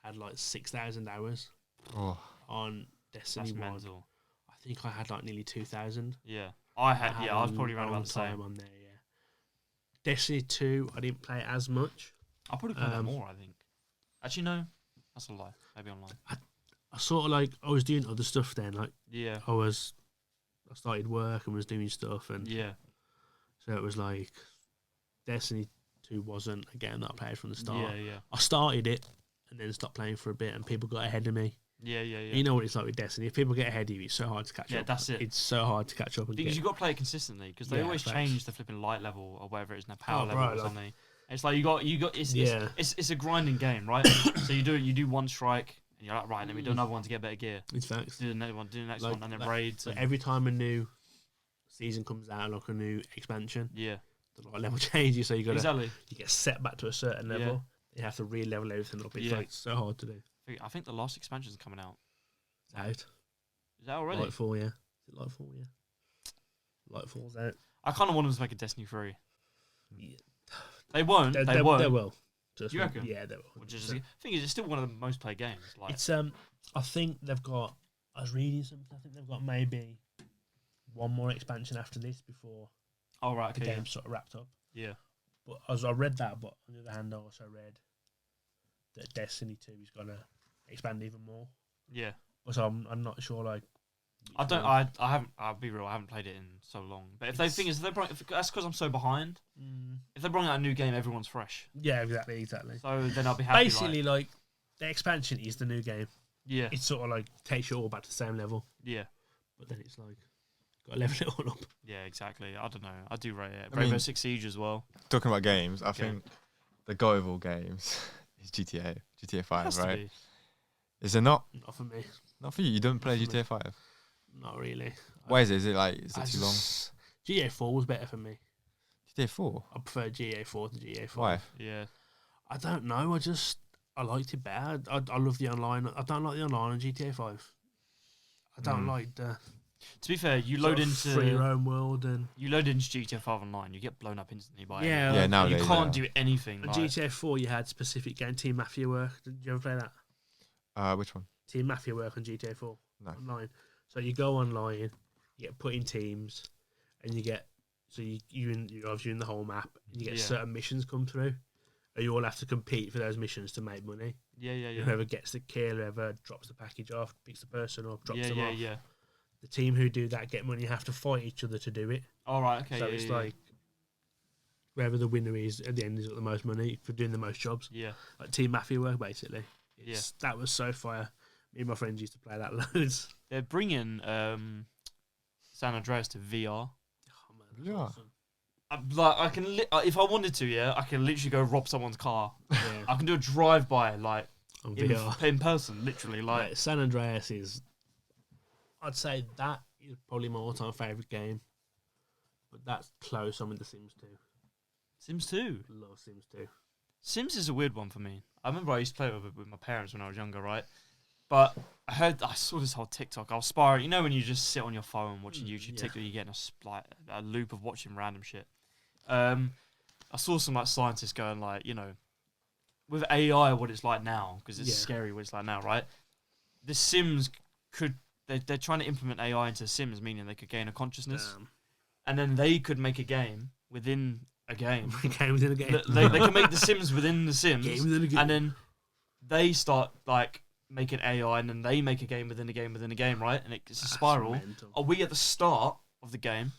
had like 6,000 hours on Destiny 1. Mental. I think I had like nearly 2,000. Yeah. I was probably around about the same on there. Yeah. Destiny 2, I didn't play as much. I probably played that more. I think. Actually, no, that's a lie. Maybe online. I sort of like I was doing other stuff then. Like I started work and was doing stuff, and so it was like Destiny 2 wasn't a game that I played from the start. I started it and then stopped playing for a bit, and people got ahead of me. You know what it's like with Destiny. If people get ahead of you, it's so hard to catch up. Yeah, that's it. It's so hard to catch up. Because you've got to play it consistently. Because they always change the flipping light level or whatever it is now, power level or something. It's like you got. It's a grinding game, right? So you do one strike, and you're like, right, let me do another one to get better gear. It's facts. Do the next one, and then raids. So every time a new season comes out, like a new expansion, the level changes. So you get set back to a certain level. You have to re-level everything up. It's like so hard to do. I think the last expansion is coming out. It's out. Is that already? Lightfall, yeah. Is it Lightfall, yeah. Lightfall's out. I kind of want them to make a Destiny 3. Yeah. They won't. They won't. They will. You reckon? Yeah, they will. Which is, the thing is, it's still one of the most played games. Like. It's I think they've got. I was reading something. I think they've got maybe one more expansion after this before. Oh right, the game's sort of wrapped up. Yeah. But as I read that, but on the other hand, I also read that Destiny 2 is gonna expand even more. Yeah. So I'm not sure. Like, I don't. I haven't. I'll be real. I haven't played it in so long. But if they think is, that's because I'm so behind. If they bring out a new game, everyone's fresh. Yeah, exactly. So then I'll be happy. Basically, like the expansion is the new game. Yeah. It sort of like takes you all back to the same level. Yeah. But then it's like got to level it all up. Yeah, exactly. I don't know. I do rate it. Rainbow Six Siege as well. Talking about games, I think the go of all games is GTA 5, right? Is it not? Not for me. Not for you. You don't play GTA 5. Not really. Why is it? Is it too long? GTA 4 was better for me. GTA 4? I prefer GTA 4 to GTA 5. Why? Yeah. I don't know. I liked it better. I love the online. I don't like the online on GTA 5. I don't like the... To be fair, you load into... free your own world and... You load into GTA 5 online, you get blown up instantly by it. Yeah, nowadays. You can't do anything. On GTA 4, you had specific game, Team Mafia work. Did you ever play that? Which one? Team Mafia work on GTA 4. No. Online. So you go online, you get put in teams, and you get... So you're obviously in the whole map, and you get certain missions come through. And you all have to compete for those missions to make money. Yeah. Whoever gets the kill, whoever drops the package off, picks the person up, drops them off. Yeah. The team who do that get money have to fight each other to do it. All right, okay. So it's like whoever the winner is at the end has got the most money for doing the most jobs. Yeah. Like Team Mafia work, basically. That was so fire. Me and my friends used to play that loads. They're bringing San Andreas to VR. Oh, man, Yeah. awesome. I can, if I wanted to, I can literally go rob someone's car. Yeah. I can do a drive-by, like, On VR. in person, literally. Like, San Andreas is... I'd say that is probably my all-time favourite game. But that's close. I'm in The Sims 2. Sims 2? Love Sims 2. Sims is a weird one for me. I remember I used to play it with my parents when I was younger, right? But I saw this whole TikTok. I was spiraling. You know when you just sit on your phone watching YouTube TikTok, you get a loop of watching random shit. I saw some like scientists going like, you know, with AI what it's like now, because it's scary what it's like now, right? The Sims they're trying to implement AI into Sims, meaning they could gain a consciousness, and then they could make a game within a game. A game within a game. They can make the Sims within the Sims, Game within a game. and then they start like making AI, and then they make a game within a game within a game, right? And it's a spiral. Mental. Are we at the start of the game,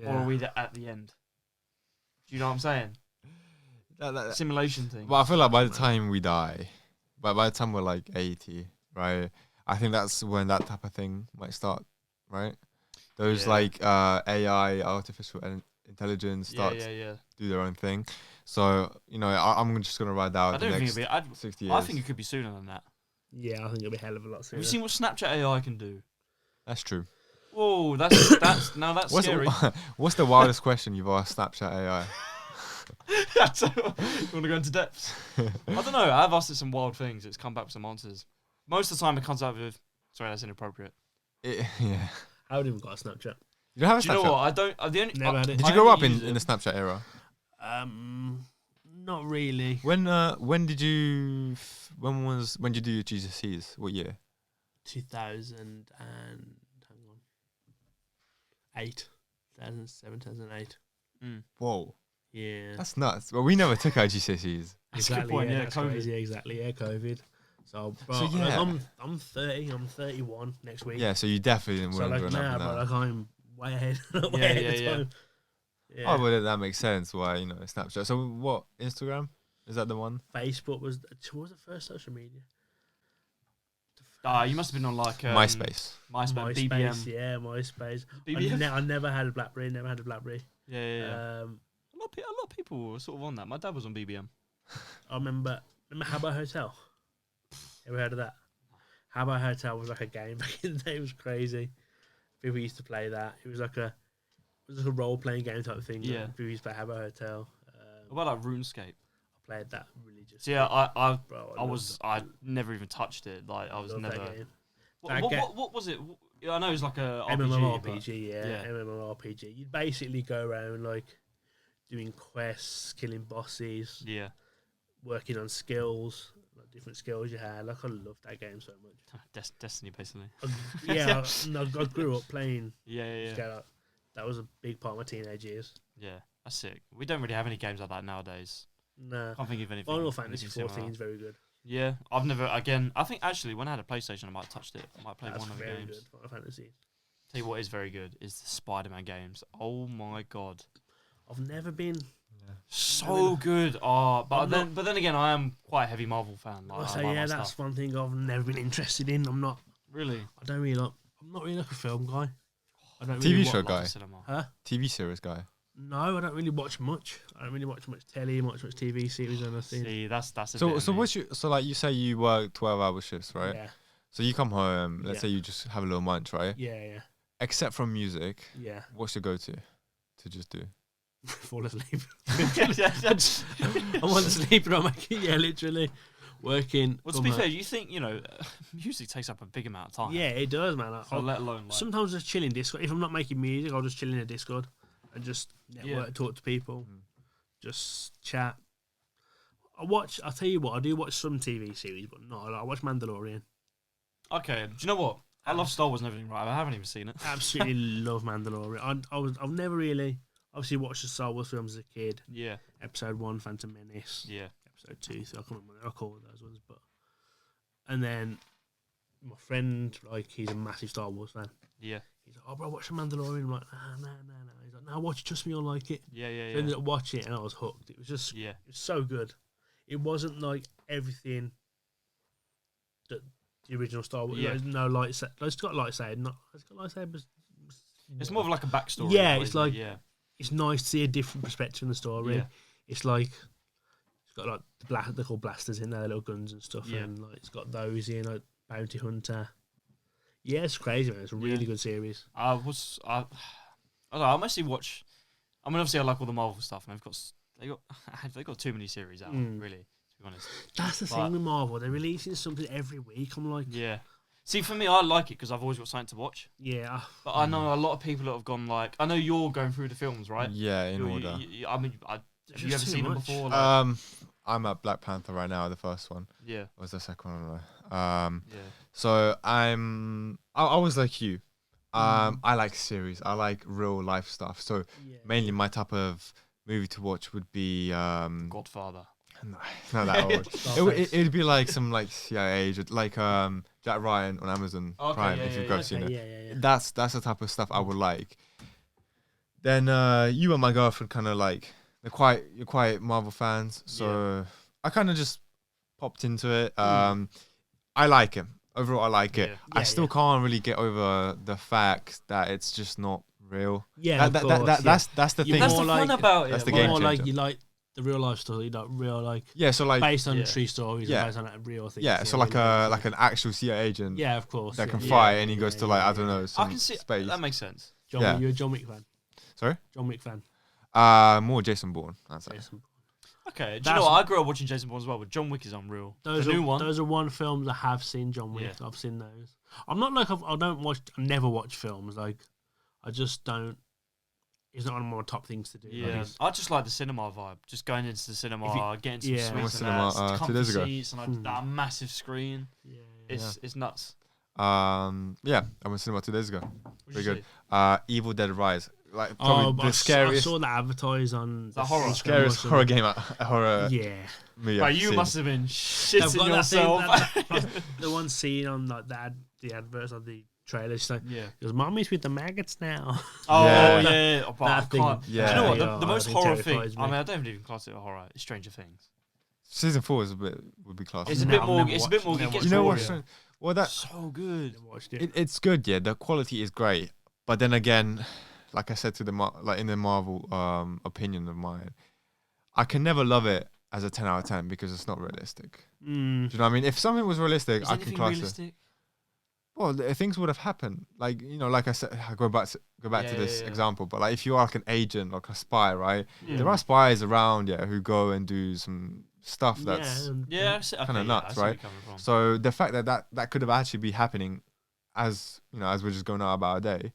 or are we at the end? Do you know what I'm saying? That Simulation thing. Well, I feel like by the time we die, by the time we're like 80, right? I think that's when that type of thing might start, right? Those like AI, artificial intelligence start to do their own thing. So, you know, I'm just going to ride out the next 60 years. I think it could be sooner than that. Yeah, I think it'll be a hell of a lot sooner. Have you seen what Snapchat AI can do? That's true. Whoa, that's scary. What's the wildest question you've asked Snapchat AI? You want to go into depth? I don't know. I've asked it some wild things. It's come back with some answers. Most of the time, it comes out with, sorry, that's inappropriate. Yeah. I haven't even got a Snapchat. You don't have a Snapchat? Do you know what? I don't. Never had it. Did you grow up in the Snapchat era? Not really. When did you do your GCSEs? What year? 2008. 2007, 2008. Whoa. Yeah. That's nuts. Well, we never took our GCSEs. Exactly. Good point, that's COVID. crazy. Exactly. Yeah, COVID. So yeah. I'm 30. I'm 31 next week. Yeah, so you definitely didn't So like grown up now, now. but like I'm way ahead. Way ahead of time. Yeah. Oh, well, that makes sense. Why, you know, Snapchat. So what? Instagram? Is that the one? Facebook was the first social media. You must have been on like MySpace. BBM. Yeah, MySpace. BBM? I never had a BlackBerry. Yeah. A lot of people were sort of on that. My dad was on BBM. I remember Habbo Hotel. Ever heard of that? Habbo Hotel was like a game back in the day. It was crazy. People used to play that. It was like a role playing game type of thing. Yeah. People used to play Habbo Hotel. What about like RuneScape? I played that religiously. So yeah, I never even touched it. Like I was never. That game. What was it? I know it was like a MMORPG. Yeah, MMORPG. You'd basically go around like doing quests, killing bosses. Yeah. Working on skills, like different skills you had. Like I loved that game so much. Destiny, basically. I grew up playing. Yeah. That was a big part of my teenage years. Yeah, that's sick. We don't really have any games like that nowadays. No. Can't think of anything. Final Fantasy 14 is very good. Yeah, I've never. Again, I think actually when I had a PlayStation, I might have touched it. I might play one of the games. Good, Final Fantasy. Tell you what is very good is the Spider-Man games. Oh my god, I've never been so good. Oh, but then again, I am quite a heavy Marvel fan. Like, so yeah, that's one thing I've never been interested in. I'm not really. I don't really like. I'm not really like a film guy. I don't TV really show watch, guy. Huh? TV series guy. No, I don't really watch much. I don't really watch much telly, much TV series or nothing. See, that's So what's you? So like you say you work 12-hour shifts, right? Yeah. So you come home. Let's say you just have a little munch, right? Yeah. Except from music. Yeah. What's your go-to to just do? Fall asleep. I want to sleep and I'm like, yeah, literally working. Well, to be fair, you think music takes up a big amount of time. Yeah, it does, man. Let alone like, sometimes just chill in Discord. If I'm not making music, I'll just chill in a Discord and just network, talk to people, just chat. I'll tell you what, I do watch some TV series, but not a lot. I watch Mandalorian. Okay, do you know what? I love Star Wars and everything, right? I haven't even seen it. Absolutely love Mandalorian. I've never really obviously watched the Star Wars films as a kid. Yeah. Episode 1, Phantom Menace. Yeah. Episode 2, so I can't remember what I call those ones, but and then my friend, like, he's a massive Star Wars fan. Yeah. He's like, oh, bro, watch the Mandalorian. I'm like, no. He's like, no, watch it. Trust me, you'll like it. Yeah. So I ended up watching it, and I was hooked. It was just, it was so good. It wasn't like everything that the original Star Wars. There's no lightsaber. It's got lightsaber. It's got lightsabers. It's more of like a backstory. Yeah, it's like it's nice to see a different perspective in the story. Yeah. It's like it's got like they're called blasters in there, little guns and stuff, and like it's got those in like Bounty Hunter. Yeah, it's crazy, man. It's a really good series. I don't know. I mostly watch. I mean, obviously, I like all the Marvel stuff, and they've got too many series out. Really, to be honest. That's the thing with Marvel. They're releasing something every week. I'm like, See, for me, I like it because I've always got something to watch. Yeah. But I know a lot of people that have gone like. I know you're going through the films, right? Yeah, in order. I mean, have you ever seen them before? Like? I'm at Black Panther right now, the first one. Yeah. Or was the second one? I don't know. So I was like you. I like series. I like real life stuff. So mainly my type of movie to watch would be Godfather. No, not that old. It'd be like some like CIA, like Jack Ryan on Amazon Prime. If you've ever seen it, that's the type of stuff I would like. Then you and my girlfriend kind of like you're quite Marvel fans, so I kind of just popped into it. I like it. Overall, I like it. I still can't really get over the fact that it's just not real. Yeah, that's the thing. That's the fun about it. That's the game changer. More like you like the real life story, like real like so like based on true stories, based on real things. Yeah, so like an actual CIA agent. Yeah, of course. That can fight, and he goes to like I don't know. I can see space. That makes sense. You're a John Wick fan. Sorry. John Wick fan. More Jason Bourne. That's it. Okay, do you know what? I grew up watching Jason Bourne as well, but John Wick is unreal. Those are one films I have seen. John Wick, I've seen those. I'm not like I never watch films. Like I just don't. It's not one of my top things to do. Yeah, I just like the cinema vibe. Just going into the cinema, getting some sweets and comfy seats, and that massive screen. It's nuts. I went cinema 2 days ago. Pretty good. Evil Dead Rise. Like probably the scariest. I saw that advertised on the horror. Scariest horror game. Horror. Yeah. Right, you must have been shitting yourself. The one scene on like the adverts of the trailer. She's like, because mommy's with the maggots now. Oh yeah. But I can't. Yeah. Do you know what? The most horror thing. I mean, I don't even class it as horror. It's Stranger Things. Season 4 would be classed. It's a bit more. You know what? Well, that's so good. It's good. Yeah, the quality is great. But then again, like I said to in the Marvel opinion of mine, I can never love it as a 10 out of 10 because it's not realistic. Do you know what I mean? If something was realistic, I can class it. Well, things would have happened. Like like I said, I go back to this example. But like, if you are like an agent, like a spy, right? There are spies around, who go and do some stuff that's kind of nuts, right? So the fact that could have actually be happening, as as we're just going out about our day,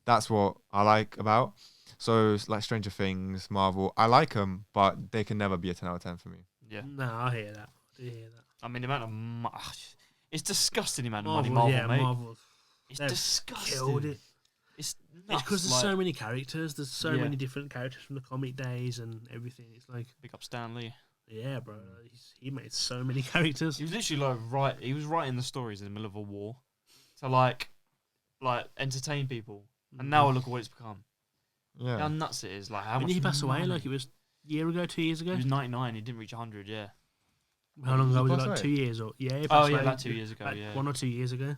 that's what I like about. So like Stranger Things, Marvel, I like them, but they can never be a 10 out of 10 for me. Yeah. No, I hear that. I mean, the amount of it's disgusting. The amount of money Marvel made. Marvel. It's disgusting. Killed it. It's nuts. Because there's so many characters. There's so many different characters from the comic days and everything. It's like pick up Stan Lee. Yeah, bro. He made so many characters. He was literally he was writing the stories in the middle of a war to entertain people. And now look at what it's become. Yeah. How nuts it is. Like, how When much did he pass away? money? Like, it was a year ago, 2 years ago? He was 99. He didn't reach 100, yeah. How long ago was it? passed Like away? 2 years? Or yeah, he passed away about 2 years ago, like yeah. 1 or 2 years ago.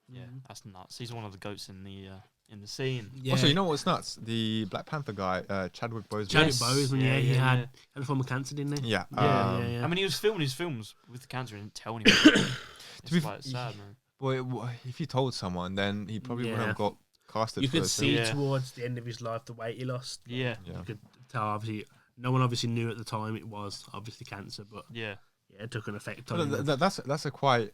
Yeah, that's nuts. He's one of the goats in the scene. Yeah. Also, you know what's nuts? The Black Panther guy, Chadwick Boseman. Chadwick Boseman, Yeah, he yeah, had yeah. a form of cancer, didn't he? Yeah. Yeah. I mean, he was filming his films with the cancer and didn't tell anyone. be It's like sad, man. Well, if he told someone, then he probably wouldn't have got casted. You for could those see films. Yeah. towards the end of his life the weight he lost. Yeah, Yeah. You could tell, obviously, no one obviously knew at the time it was obviously cancer, but yeah. yeah, it took an effect on But him. that's a quite.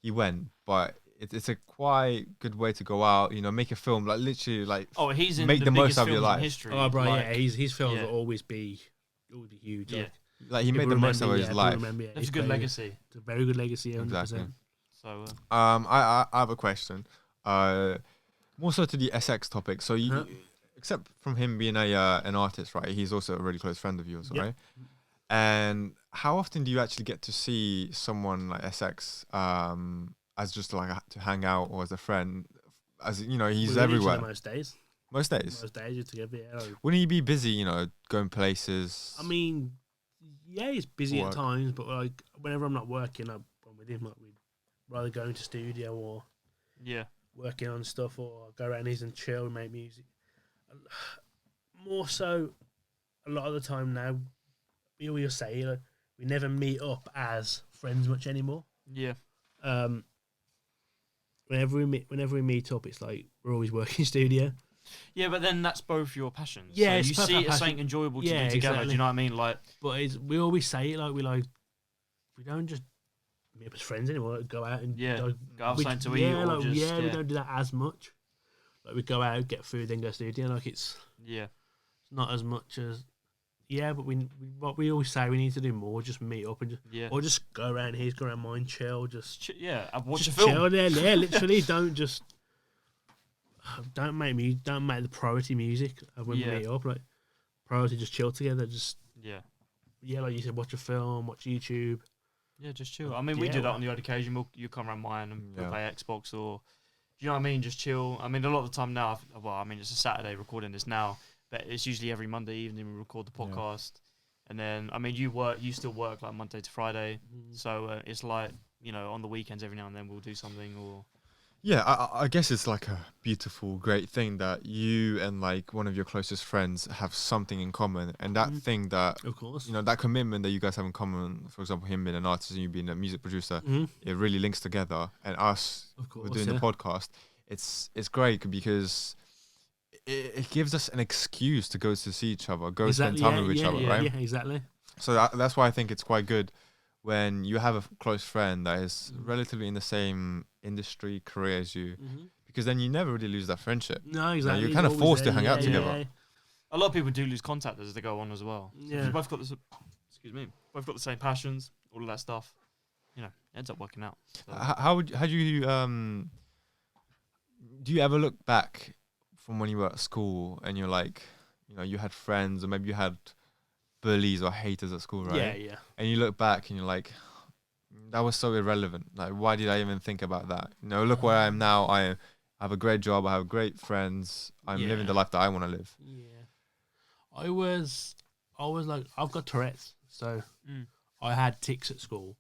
He went, but it's a quite good way to go out. You know, make a film like literally like. Oh, he's in Make the the most biggest of your films in life. history. Oh, bro, like, yeah, his films yeah. will always be huge. Yeah. Like he made People the most of remember, his people life. remember, That's it's a good crazy. legacy. It's a very good legacy, 100%. Exactly. So, I have a question. More so to the SX topic. So you, except from him being an artist, right? He's also a really close friend of yours, Yep. right? And how often do you actually get to see someone like SX as just like to hang out or as a friend? As you know, he's We were everywhere. literally most days. Most days. Most days you're together, yeah. Like, Wouldn't he be busy? You know, going places. I mean, yeah, he's busy Work. at times, but like whenever I'm not working, I'm with him. Like we'd rather go into studio or yeah. working on stuff, or go around his and chill and make music. More so, a lot of the time now, we always say like, we never meet up as friends much anymore. Yeah. Whenever we meet up, it's like we're always working studio. Yeah, but then that's both your passions. Yeah, so it's you both see our it as passion. something enjoyable to Yeah, do together. exactly. Do you know what I mean? Like, But we always say it like we don't just meet up as friends anymore. Like, go out and Yeah, like, go have we- something to eat Yeah, or like, just- we yeah. don't do that as much. Like we go out, get food, then go studio. Like it's yeah, not as much as but what we always say we need to do more. Just meet up and just go around here, go around mine, chill, just watch a just film. chill there. Yeah, literally, don't make the priority music when we meet up. Like priority, just chill together. Just like you said, watch a film, watch YouTube. Yeah, just chill. I mean, we do that on the odd occasion. You come around mine and we'll play Xbox, or do you know what I mean? Just chill. I mean, a lot of the time now. It's a Saturday recording this now, but it's usually every Monday evening we record the podcast. And then, I mean, you still work like Monday to Friday, so it's like, you know, on the weekends every now and then we'll do something or. Yeah, I guess it's like a beautiful, great thing that you and like one of your closest friends have something in common, and that thing that, of course, you know, that commitment that you guys have in common. For example, him being an artist and you being a music producer, it really links together. And us, of course, doing the podcast, it's great because it gives us an excuse to go to see each other, spend time with each other, right? Yeah, exactly. So that's why I think it's quite good when you have a close friend that is relatively in the same industry career as you, because then you never really lose that friendship. No, exactly. You're kind of forced to hang out together. Yeah. A lot of people do lose contact as they go on as well. So Yeah. if you've both got the same passions, all of that stuff, you know, it ends up working out. So. How do you ever look back from when you were at school and you're like, you know, you had friends or maybe you had bullies or haters at school, right? Yeah. And you look back and you're like, that was so irrelevant. Like, why did I even think about that? You know, look where I am now. I have a great job. I have great friends. I'm living the life that I want to live. Yeah. I was like, I've got Tourette's, so I had tics at school.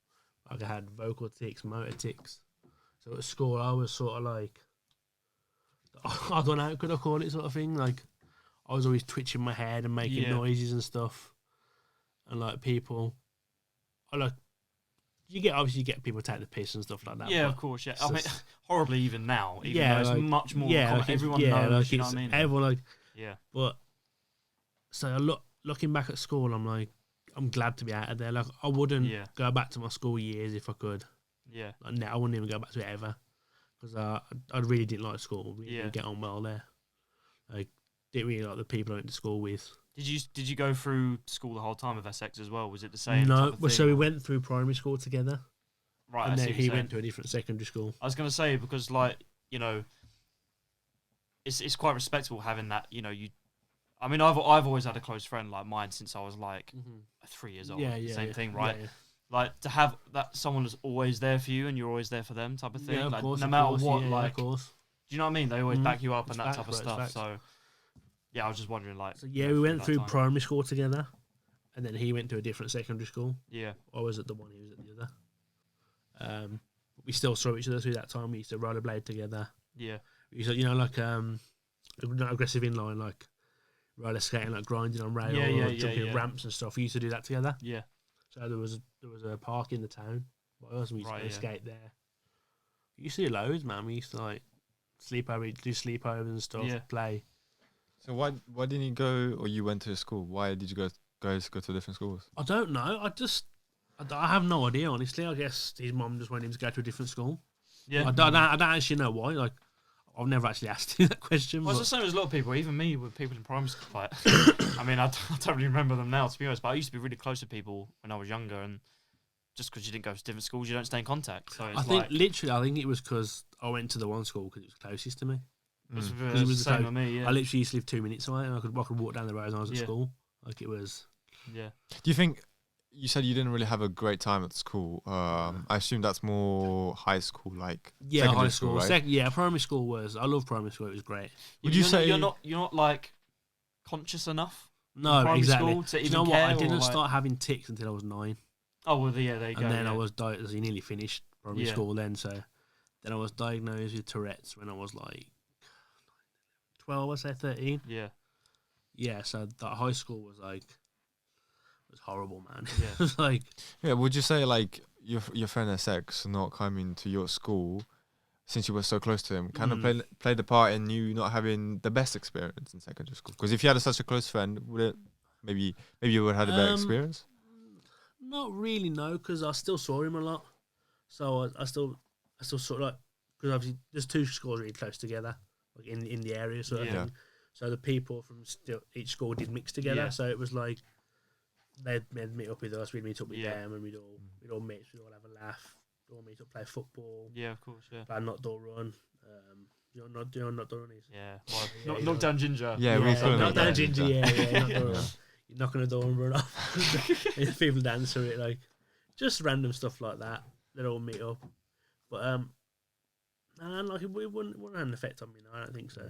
Like I had vocal tics, motor tics. So at school, I was sort of like, I don't know, could I call it sort of thing? Like, I was always twitching my head and making noises and stuff. And like people, you get people take the piss and stuff like that. Yeah, of course. Yeah, I mean, horribly even now. Even though it's like, much more. like everyone knows. Like you know what I mean? Everyone like. Yeah. But so looking back at school, I'm like, I'm glad to be out of there. Like I wouldn't go back to my school years if I could. Yeah. Like now I wouldn't even go back to it ever because I really didn't like school. We didn't get on well there. Like didn't really like the people I went to school with. Did you go through school the whole time with SX as well? Was it the same? No, type of thing, so we or? went through primary school together. Right, and I see then what he you're went saying. to a different secondary school. I was gonna say because like you know, it's quite respectable having that. You know, I mean, I've always had a close friend like mine since I was like 3 years old. Same thing, right? Yeah. Like to have that someone that's always there for you and you're always there for them type of thing. Yeah, of like course, no of matter course, what, yeah, like of course. do you know what I mean? They always back you up and that Facts, type of bro, stuff. facts. So yeah, I was just wondering like. So yeah, we went through primary school together, and then he went to a different secondary school. Yeah. I was at the one, he was at the other. We still saw each other through that time. We used to rollerblade together. Yeah. We used to, you know, like not aggressive inline, like roller skating, like grinding on rail, or jumping ramps and stuff. We used to do that together. Yeah. So there was a park in the town by us, and we used to go skate there. We used to do loads, man. We used to like do sleepovers and stuff, play. So why didn't you go, or you went to a school? Why did you guys go to different schools? I don't know. I have no idea, honestly. I guess his mum just wanted him to go to a different school. Yeah. I don't actually know why. Like, I've never actually asked him that question. Well, it's the same as a lot of people, even me with people in primary school. Like, I mean, I don't really remember them now, to be honest, but I used to be really close to people when I was younger, and just because you didn't go to different schools, you don't stay in contact. So it's I think it was because I went to the one school because it was closest to me. It was the same with me, yeah. I literally used to live 2 minutes away, and I could walk down the road when I was at school. Like, it was... Yeah. Do you think... You said you didn't really have a great time at school. I assume that's more high school, like high school, right? Primary school was. I love primary school. It was great. Would you say you're not like conscious enough? No, exactly. School to even you know what? I didn't like... start having tics until I was 9. Oh well, yeah, there you go. And then I was diagnosed. Nearly finished primary school then. So then I was diagnosed with Tourette's when I was like 12. I say 13. Yeah. Yeah. So that high school was like. Was horrible, man. Yeah. It was like, would you say like your friend Essex not coming to your school since you were so close to him kind of played a part in you not having the best experience in secondary school? Because if you had such a close friend, would it maybe you would have had a better experience? Not really, no, because I still saw him a lot. So I still sort of like, because obviously there's 2 schools really close together, like in the area sort of thing. So the people from each school did mix together. So it was like. They'd meet up with us, we'd meet up with them, and we'd all meet, we'd all have a laugh, we'd all meet up, play football. Yeah, of course, yeah. Play knock-door run. Knock-door run is? Yeah. Knock down ginger. Yeah, we call it knock down ginger, knock-door run. You knock on the door and run off. And people dance to it, like, just random stuff like that. They'd all meet up. But, like, it wouldn't have an effect on me, no, I don't think so.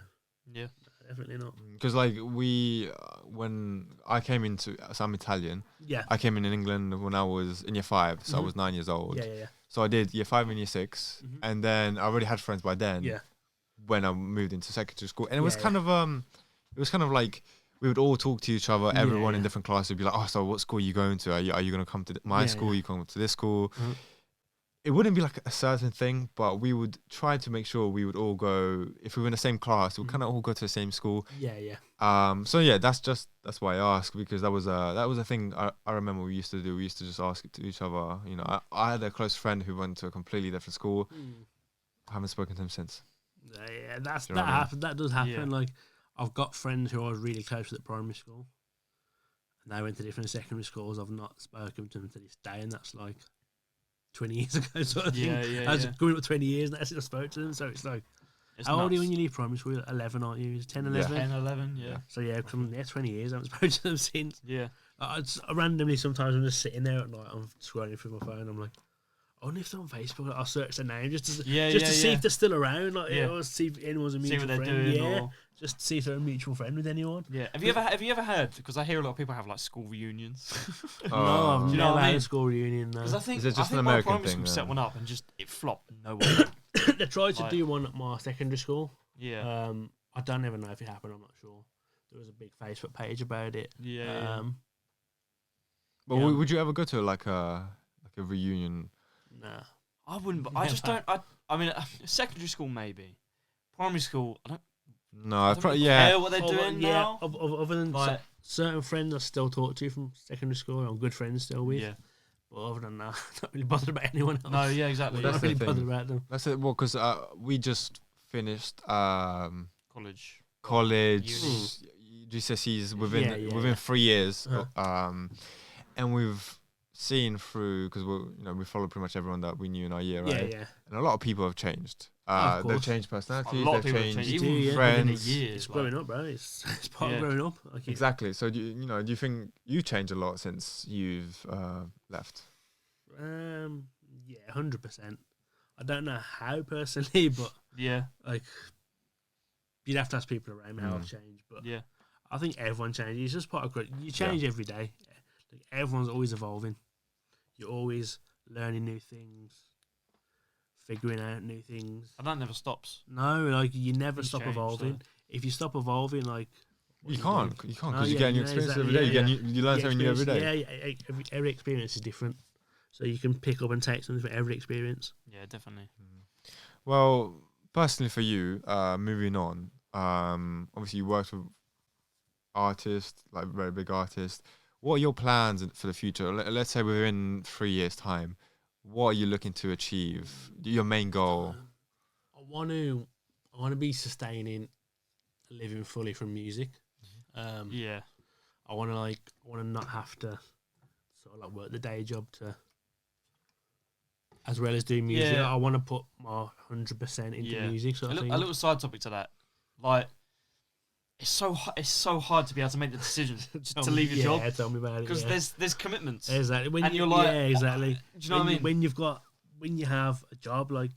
Yeah. No, definitely not. Because like when I came into, so I'm Italian. Yeah. I came in England when I was in year 5, so I was 9 years old. Yeah. So I did year 5 and year 6, and then I already had friends by then. Yeah. When I moved into secondary school, and it was kind of like we would all talk to each other. Everyone in different classes would be like, "Oh, so what school are you going to? Are you going to come to my school? You come to this school?" It wouldn't be like a certain thing, but we would try to make sure we would all go. If we were in the same class, we'd kind of all go to the same school. Yeah. So yeah, that's why I asked, because that was a thing I remember we used to do. We used to just ask it to each other. You know, I had a close friend who went to a completely different school. I haven't spoken to him since. Yeah, that happens. That does happen. Yeah. Like, I've got friends who I was really close with at primary school, and they went to different secondary schools. I've not spoken to them to this day, and that's like 20 years ago sort of thing. I was coming up 20 years and that's it, I spoke to them. So it's like, how old are you when you leave primary school? 11, aren't you? 10, 11? 10, 11, yeah. So yeah, 20 years, I haven't spoken to them since. Yeah. I randomly sometimes I'm just sitting there at night, I'm scrolling through my phone, I'm like, I wonder if they're on Facebook. I'll search their name just to see if they're still around. Like, or see if anyone's a mutual friend. Doing, just see if they're a mutual friend with anyone. Yeah. Have you ever heard? Because I hear a lot of people have like school reunions. No, I've never had a school reunion. Because I think an American primary thing, school set one up and just it flopped. No one. They tried to do one at my secondary school. Yeah. I don't ever know if it happened. I'm not sure. There was a big Facebook page about it. Yeah. But would you ever go to like a reunion? Nah. I wouldn't. I just don't. I mean, secondary school maybe. Primary school, I don't. No, I don't really care what they're doing now. Other than certain friends I still talk to from secondary school, I'm good friends still with. Yeah. But other than that, I'm not really bothered about anyone else. No, yeah, exactly. Well, I'm not really bothered about them. That's it. Well, because we just finished college. GCSEs within 3 years, and we've seen through, because we follow pretty much everyone that we knew in our year, right? Yeah. And a lot of people have changed. They've changed personalities. A lot of They've people changed even friends. within a year. It's growing up, bro. It's part of growing up. Like Exactly. So do you think you changed a lot since you've left? Yeah, 100%. I don't know how personally, but like you'd have to ask people around me how I've changed. But I think everyone changes. It's just part of growth. You change every day. Like, everyone's always evolving. You're always learning new things, figuring out new things. And that never stops. No, like you never stop evolving. So. If you stop evolving, like you can't because you get new experiences every day. You learn something new every day. Yeah. Every experience is different, so you can pick up and take something from every experience. Yeah, definitely. Well, personally for you, moving on. Obviously you worked with artists, like very big artists. What are your plans for the future? Let's say within 3 years' time. What are you looking to achieve? Your main goal? I want to be sustaining, living fully from music. I want to not have to sort of like work the day job to, as well as doing music. I want to put my 100% into music. Sort of thing. A little side topic to that, like. It's so hard to be able to make the decision to leave your job. Yeah, tell me about it. Because there's commitments. Exactly. You're like, exactly. Do you know what I mean? When you have a job, like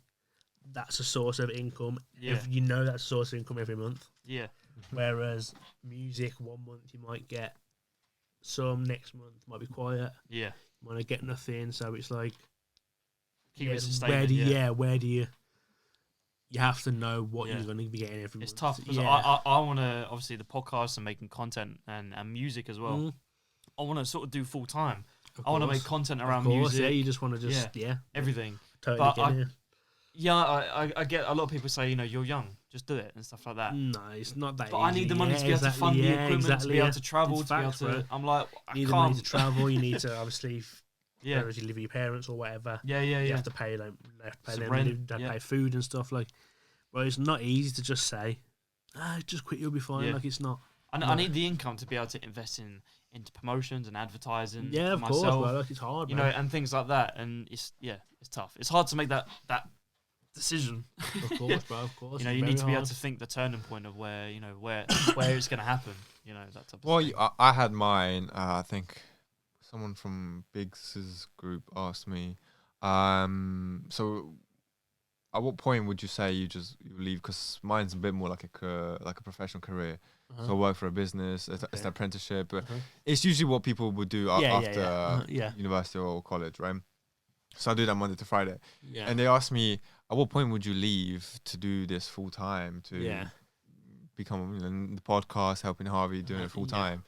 that's a source of income. If you know that's a source of income every month. Yeah. Whereas music, 1 month you might get some, next month might be quiet. Yeah. You might get nothing. So it's like, keep it sustainable. Where do you? You have to know what you're going to be getting every month. It's tough because I want to, obviously, the podcast and making content and music as well. I want to sort of do full time. I want to make content around music. Yeah, you just want to just, everything. Totally I get a lot of people say, you're young, just do it and stuff like that. No, it's not that But easy. I need the money to be able to fund the equipment, to be able to travel, to be able to... I'm like, I can't. You need the money to travel, you need to, obviously... Whereas you live with your parents or whatever. You have to pay them, rent, you have to pay food and stuff like. But it's not easy to just say, just quit, you'll be fine. Like it's not. I need the income to be able to invest into promotions and advertising. Yeah, of myself, course, bro. Like it's hard, and things like that. And it's tough. It's hard to make that decision. Of course, bro. Of course. You need to be able to think the turning point of where where it's going to happen. That type of thing. I had mine. I think. Someone from Biggs's group asked me, so at what point would you say you leave? Because mine's a bit more like a professional career. So I work for a business, it's an apprenticeship. But it's usually what people would do after university or college, right? So I do that Monday to Friday. Yeah. And they asked me, at what point would you leave to do this full time, to become the podcast, helping Harvey, doing it full time?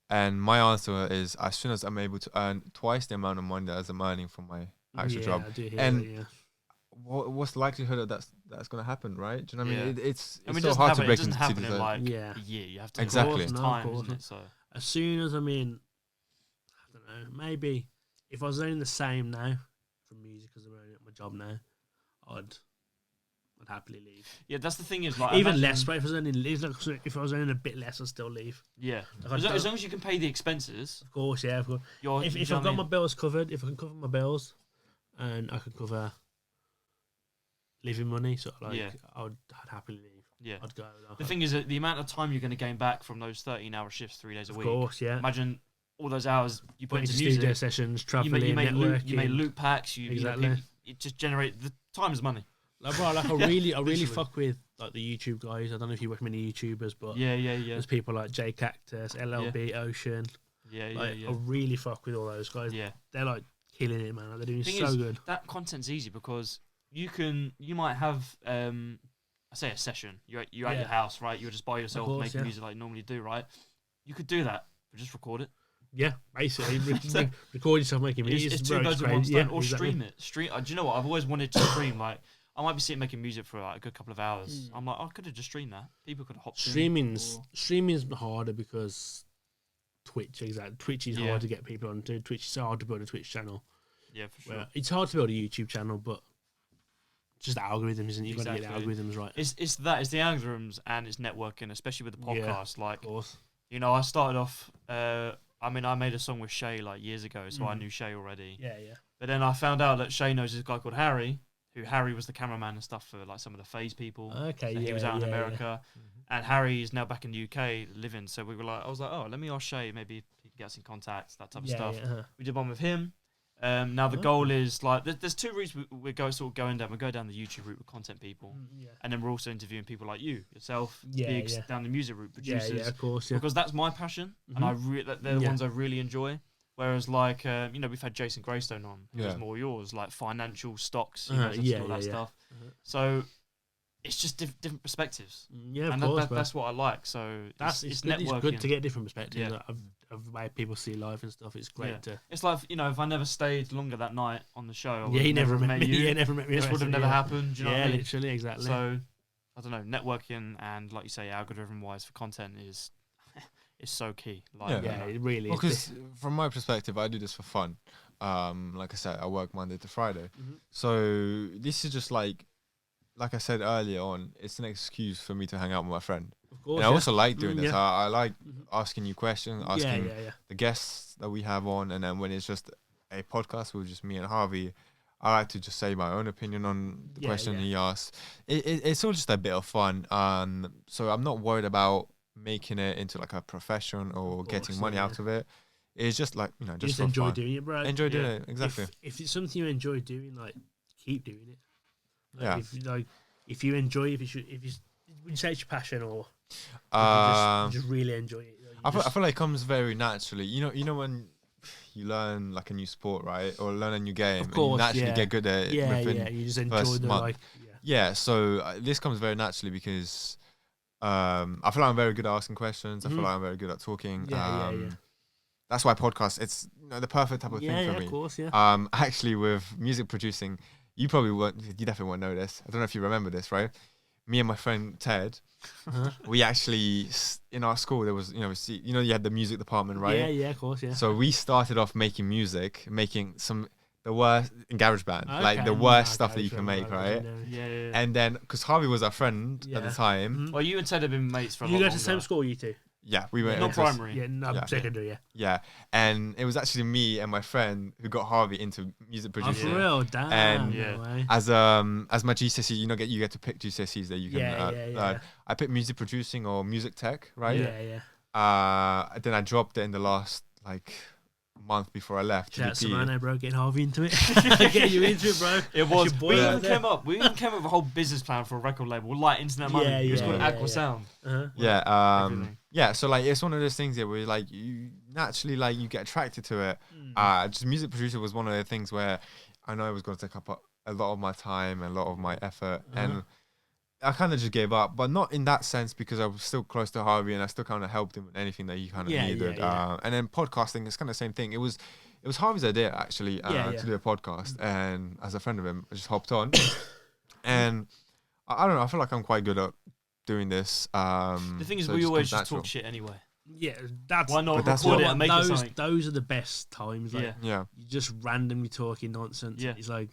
And my answer is, as soon as I'm able to earn twice the amount of money as I'm earning from my actual job. I do hear and that, what's the likelihood that that's going to happen, right? Do you know what I mean? It's so so hard to break into into in like a year. You have to exactly time, isn't it? So as soon as I don't know, maybe if I was earning the same now from music as I'm earning at my job now, I'd happily leave. Yeah, that's the thing is like even less. But if I was earning a bit less, I'd still leave. Yeah, as long as you can pay the expenses. Of course, yeah. Of course. If I've got my bills covered, if I can cover my bills, and I can cover living money, sort of like I'd happily leave. Yeah, I'd go. The thing is that the amount of time you're going to gain back from those 13-hour shifts 3 days a week. Of course, yeah. Imagine all those hours you put into studio music sessions, traveling, you make loop packs. It just generate the time is money. Like, bro, I really fuck with like the YouTube guys. I don't know if you work with many YouTubers, but there's people like J Cactus, LLB, Ocean. I really fuck with all those guys. Yeah, they're like killing it, man. Like, they're doing so good. That content's easy because you might have I say a session. You're at your house, right? You're just by yourself making music like you normally do, right? You could do that, but just record it. Yeah, basically record yourself making music. It's two birds with one stone. Or stream it. Do you know what? I've always wanted to stream like. I might be sitting making music for like a good couple of hours. I'm like, I could have just streamed that. People could have hopped Streaming's harder because Twitch, Twitch is hard to get people onto. Twitch is hard to build a Twitch channel. Yeah, for sure. Well, it's hard to build a YouTube channel, but it's just algorithms, isn't it? You've got to get the algorithms right. It's the algorithms and it's networking, especially with the podcast. Like, of course. I started off. I made a song with Shay like years ago, so I knew Shay already. Yeah, yeah. But then I found out that Shay knows this guy called Harry, who Harry was the cameraman and stuff for like some of the Phase people. Okay, so yeah, he was out in America, yeah. and Harry is now back in the UK living. So I was like, oh, let me ask Shay, maybe he can get us in contact, that type of stuff. Yeah. We did one with him. Now the goal is like there's two routes we're going down. We go down the YouTube route with content people, and then we're also interviewing people like yourself, Biggs, down the music route, producers. Yeah, of course, because that's my passion, and they're the ones I really enjoy. Whereas like we've had Jason Greystone on, who was more yours, like financial stocks, all that stuff. So it's just different perspectives. Yeah, and of course, that's what I like. So it's networking. It's good to get different perspectives of the way people see life and stuff. It's great to. It's like if I never stayed longer that night on the show, he never met me. Yeah, never met me. This would have never happened. Do you know what I mean? Literally, exactly. So I don't know, networking and like you say, algorithm wise for content is so key. Like, it really is. Because from my perspective, I do this for fun. Like I said, I work Monday to Friday, so this is just like I said earlier on, it's an excuse for me to hang out with my friend. Of course, and I also like doing this. Yeah. I like asking you questions, asking yeah. the guests that we have on, and then when it's just a podcast with just me and Harvey, I like to just say my own opinion on the question he asked. It's all just a bit of fun. So I'm not worried about making it into like a profession or getting money out of it. It's just like, just enjoy fun. doing it, bro. Enjoy doing it, exactly. If it's something you enjoy doing, like, keep doing it. Like, if you enjoy, would you say it's your passion, or you just really enjoy it? I feel like it comes very naturally. You know when you learn like a new sport, right, or learn a new game, of course, and you naturally get good at it. Within you just enjoy the month. So this comes very naturally because I feel like I'm very good at asking questions. I feel like I'm very good at talking. That's why podcast, it's the perfect type of thing for me. Of course, yeah. Actually, with music producing, you definitely won't know this. I don't know if you remember this, right? Me and my friend Ted, we actually, in our school, there was, you had the music department, right? Yeah, of course, yeah. So we started off making music, making the worst in GarageBand, like the worst stuff that you can make, right? Yeah. And then, because Harvey was our friend at the time. Well, you and Ted have been mates for a long time. You go to the same school, you two? Yeah, we went. Not primary. Secondary, Yeah, and it was actually me and my friend who got Harvey into music producing. Oh, for real? Damn. And as my GCSE, you get to pick GCSEs that you can. I picked music producing or music tech, right? Yeah. Then I dropped it in the last month before I left. Shout out Sidemen, bro, getting Harvey into it. Get you into it, bro. It was. We even came up with a whole business plan for a record label, like internet money. It was called Aqua Sound. So like it's one of those things where like you naturally you get attracted to it. Just music producer was one of the things where I know it was going to take up a lot of my time and a lot of my effort, and I kind of just gave up, but not in that sense because I was still close to Harvey and I still kind of helped him with anything that he kind of needed. And then podcasting is kind of the same thing. It was Harvey's idea actually to do a podcast, and as a friend of him, I just hopped on. And I don't know, I feel like I'm quite good at doing this. The thing is, we always just talk shit anyway. Yeah, that's why not record it and make it something. Those are the best times. Like, you just randomly talking nonsense. Yeah. It's like,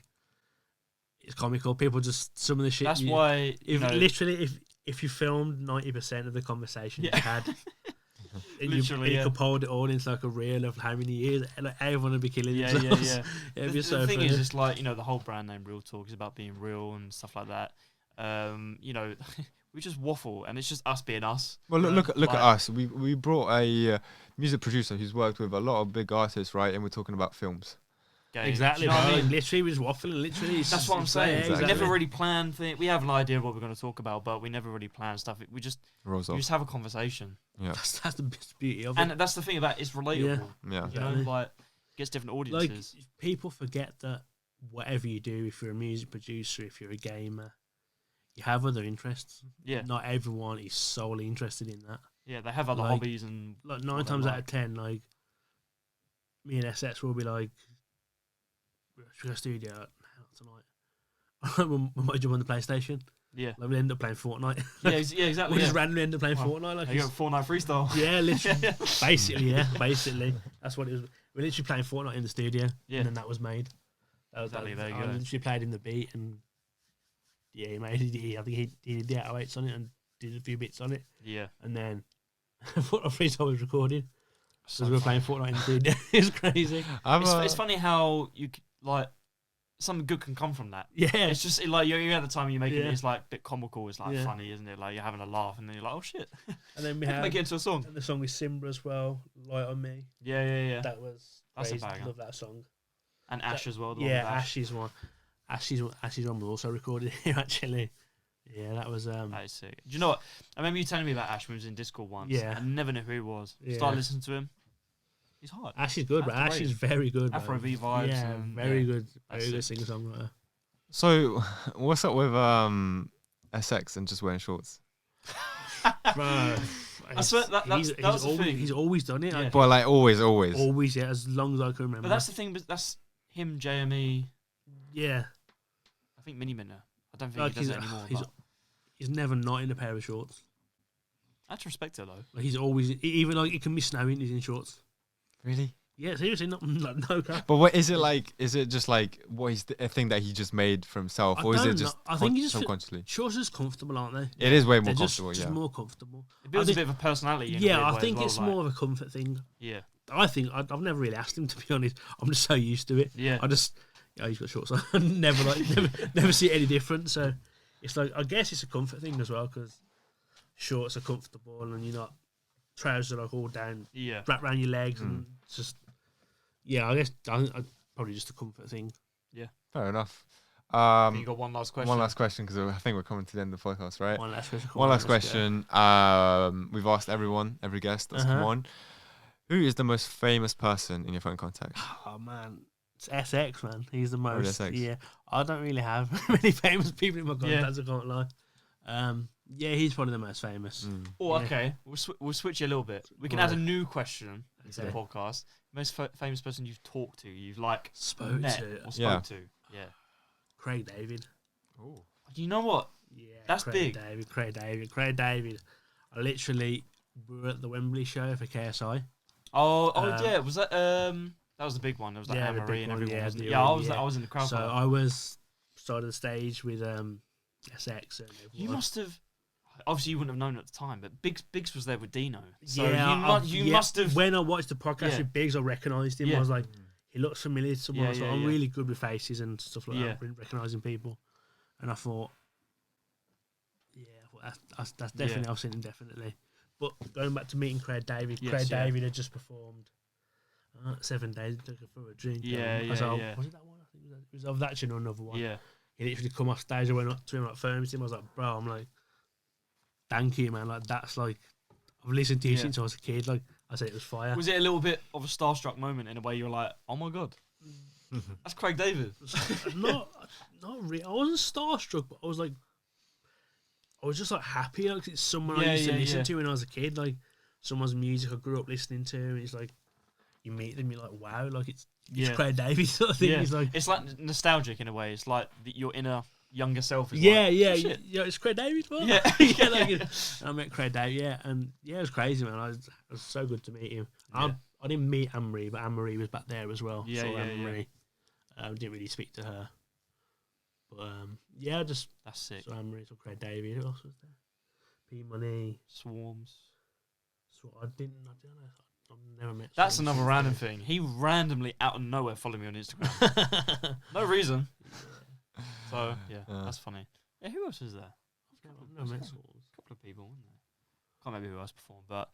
it's comical. People just, some of the shit. That's why if you filmed 90% of the conversation you had, and you could hold it all into like a reel of how many years, like everyone would be killing themselves. The thing is, it's like the whole brand name RealTalk is about being real and stuff like that. We just waffle, and it's just us being us. Well, look at us. We brought a music producer who's worked with a lot of big artists, right? And we're talking about films. Games. Exactly. You know what I mean? Literally, we was waffling. Literally, that's what I'm saying. Exactly. We never really plan things. We have an idea of what we're going to talk about, but we never really plan stuff. We just have a conversation. Yeah, that's the best beauty of it. And that's the thing about it's relatable. Yeah. You know, like gets different audiences. Like people forget that whatever you do, if you're a music producer, if you're a gamer, you have other interests. Yeah. Not everyone is solely interested in that. Yeah, they have other hobbies and like 9 times out of 10, like me and SS will be like, should we go studio tonight? we might jump on the PlayStation. Yeah. Like we end up playing Fortnite. Yeah, exactly. We just randomly end up playing Fortnite. Like you got Fortnite freestyle. Yeah, literally. Basically. That's what it was. We're literally playing Fortnite in the studio. Yeah. And then that was made. That was exactly, there you go. I literally played in the beat and he made it. I think he did the 808s on it and did a few bits on it. Yeah. And then Fortnite freestyle was recording. So we were playing Fortnite in the studio. It's crazy. It's funny how you like something good can come from that. Yeah. It's just like you're at the time you're making Yeah. it. It's like a bit comical. It's like funny, isn't it? Like you're having a laugh, and then you're like, oh shit. And then we make it into a song. And the song with Simba as well, "Light on Me." Yeah. That was That's crazy. a banger. Love that song. And Ash as well. Ash's one. Ash's one was also recorded here actually. Yeah, that was. That is sick. Do you know what? I remember you telling me about Ash when he was in Discord once. Yeah. I never knew who he was. Yeah. Started listening to him. He's hard. Ash is good, but Ash is very good. Afrobeat vibes. Yeah, and, very good singer-songwriter. So, what's up with SX and just wearing shorts? Bro, I swear that was the thing. He's always done it. Yeah. But like always. Always, yeah, as long as I can remember. But that's the thing. That's him, JME. Yeah. I think Miniminter. I don't think he does it anymore. He's never not in a pair of shorts. I have to respect it though. Like he's always, even like it can be snowing, he's in shorts. Really? Yeah, seriously, not like no cap. But what is it like? Is it just like a thing that he just made for himself, or is it just I think he just subconsciously? Shorts is comfortable, aren't they? It is way more They're comfortable. just more comfortable. It builds a bit of a personality. Yeah, I think it's more of a comfort thing. Yeah. I think I've never really asked him, to be honest. I'm just so used to it. Yeah. He's got shorts on. never see it any different. So it's like, I guess it's a comfort thing as well, because shorts are comfortable and you're not trousers are like all down, wrapped around your legs and just. Yeah, I guess I probably just a comfort thing. Yeah, fair enough. You got one last question. One last question, because I think we're coming to the end of the podcast, right? One last question. One last question. We've asked every guest that's come on. Who is the most famous person in your phone contacts? Oh man, it's SX, man. He's the most. SX. Yeah, I don't really have many famous people in my contacts. I can't lie. Yeah, he's probably the most famous. Oh, okay. We'll switch it a little bit. We can add a new question to the podcast. Most famous person you've talked to, you've like spoke to. Yeah. Craig David. Oh. You know what? Yeah, that's Craig big. Craig David. I literally were at the Wembley show for KSI. Yeah. Was that that was the big one? It was like Anne Marie and everyone. I was in the crowd. So I was started the stage with SX. And you must have. Obviously, you wouldn't have known at the time, but Biggs was there with Dino. So you must have. When I watched the podcast with Biggs, I recognised him. I was like, he looks familiar to someone. So I'm really good with faces and stuff like that, recognising people. And I thought, that's definitely, I've seen him definitely. But going back to meeting Craig David, David had just performed 7 days, took her for a drink. Was it that one? I think it was of that or another one. Yeah. He literally come off stage, I went up to him, like, phoned him. I was like, bro, I'm like, thank you, man. Like, that's like, I've listened to you since I was a kid. Like, I said, it was fire. Was it a little bit of a starstruck moment in a way you were like, oh my God, that's Craig David? not really. I wasn't starstruck, but I was like, I was just like happy. Like, it's someone I used to listen to when I was a kid. Like, someone's music I grew up listening to. And it's like, you meet them, you're like, wow, like it's Craig David sort of thing. Yeah. It's like nostalgic in a way. It's like your inner younger self is it's Craig David. Well. Yeah, and I met Craig David, and it was crazy, man. It was so good to meet him. I didn't meet Anne Marie, but Anne Marie was back there as well. Anne Marie. Didn't really speak to her, but that's sick. So Anne Marie, so Craig David. Who else was there? P Money, Swarms. I don't know. I've never met. That's another random thing. He randomly out of nowhere followed me on Instagram. No reason. So that's funny. Yeah, who else is there? A couple of people, wasn't there? Can't remember who else performed, but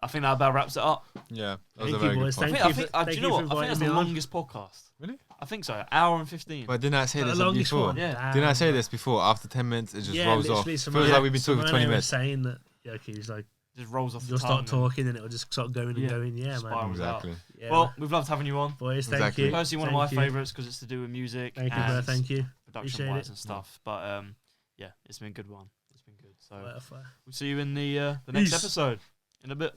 I think that about wraps it up. Yeah, that was a very good podcast. Do you know what? I think that's the longest podcast. Really? I think so. 1:15. But didn't I say this before? Yeah. Didn't I say this before? After 10 minutes, it just rolls off. Feels like we've been talking for 20 minutes. Saying that, he's like, just rolls off. You'll start talking and it'll just start going and going. Yeah, man. Exactly. Yeah, well, we've loved having you on. Boys, thank you. Personally, one of my favourites because it's to do with music. Thank you, bro. Thank you. Production-wise and stuff. But it's been a good one. It's been good. So we'll see you in the next episode in a bit.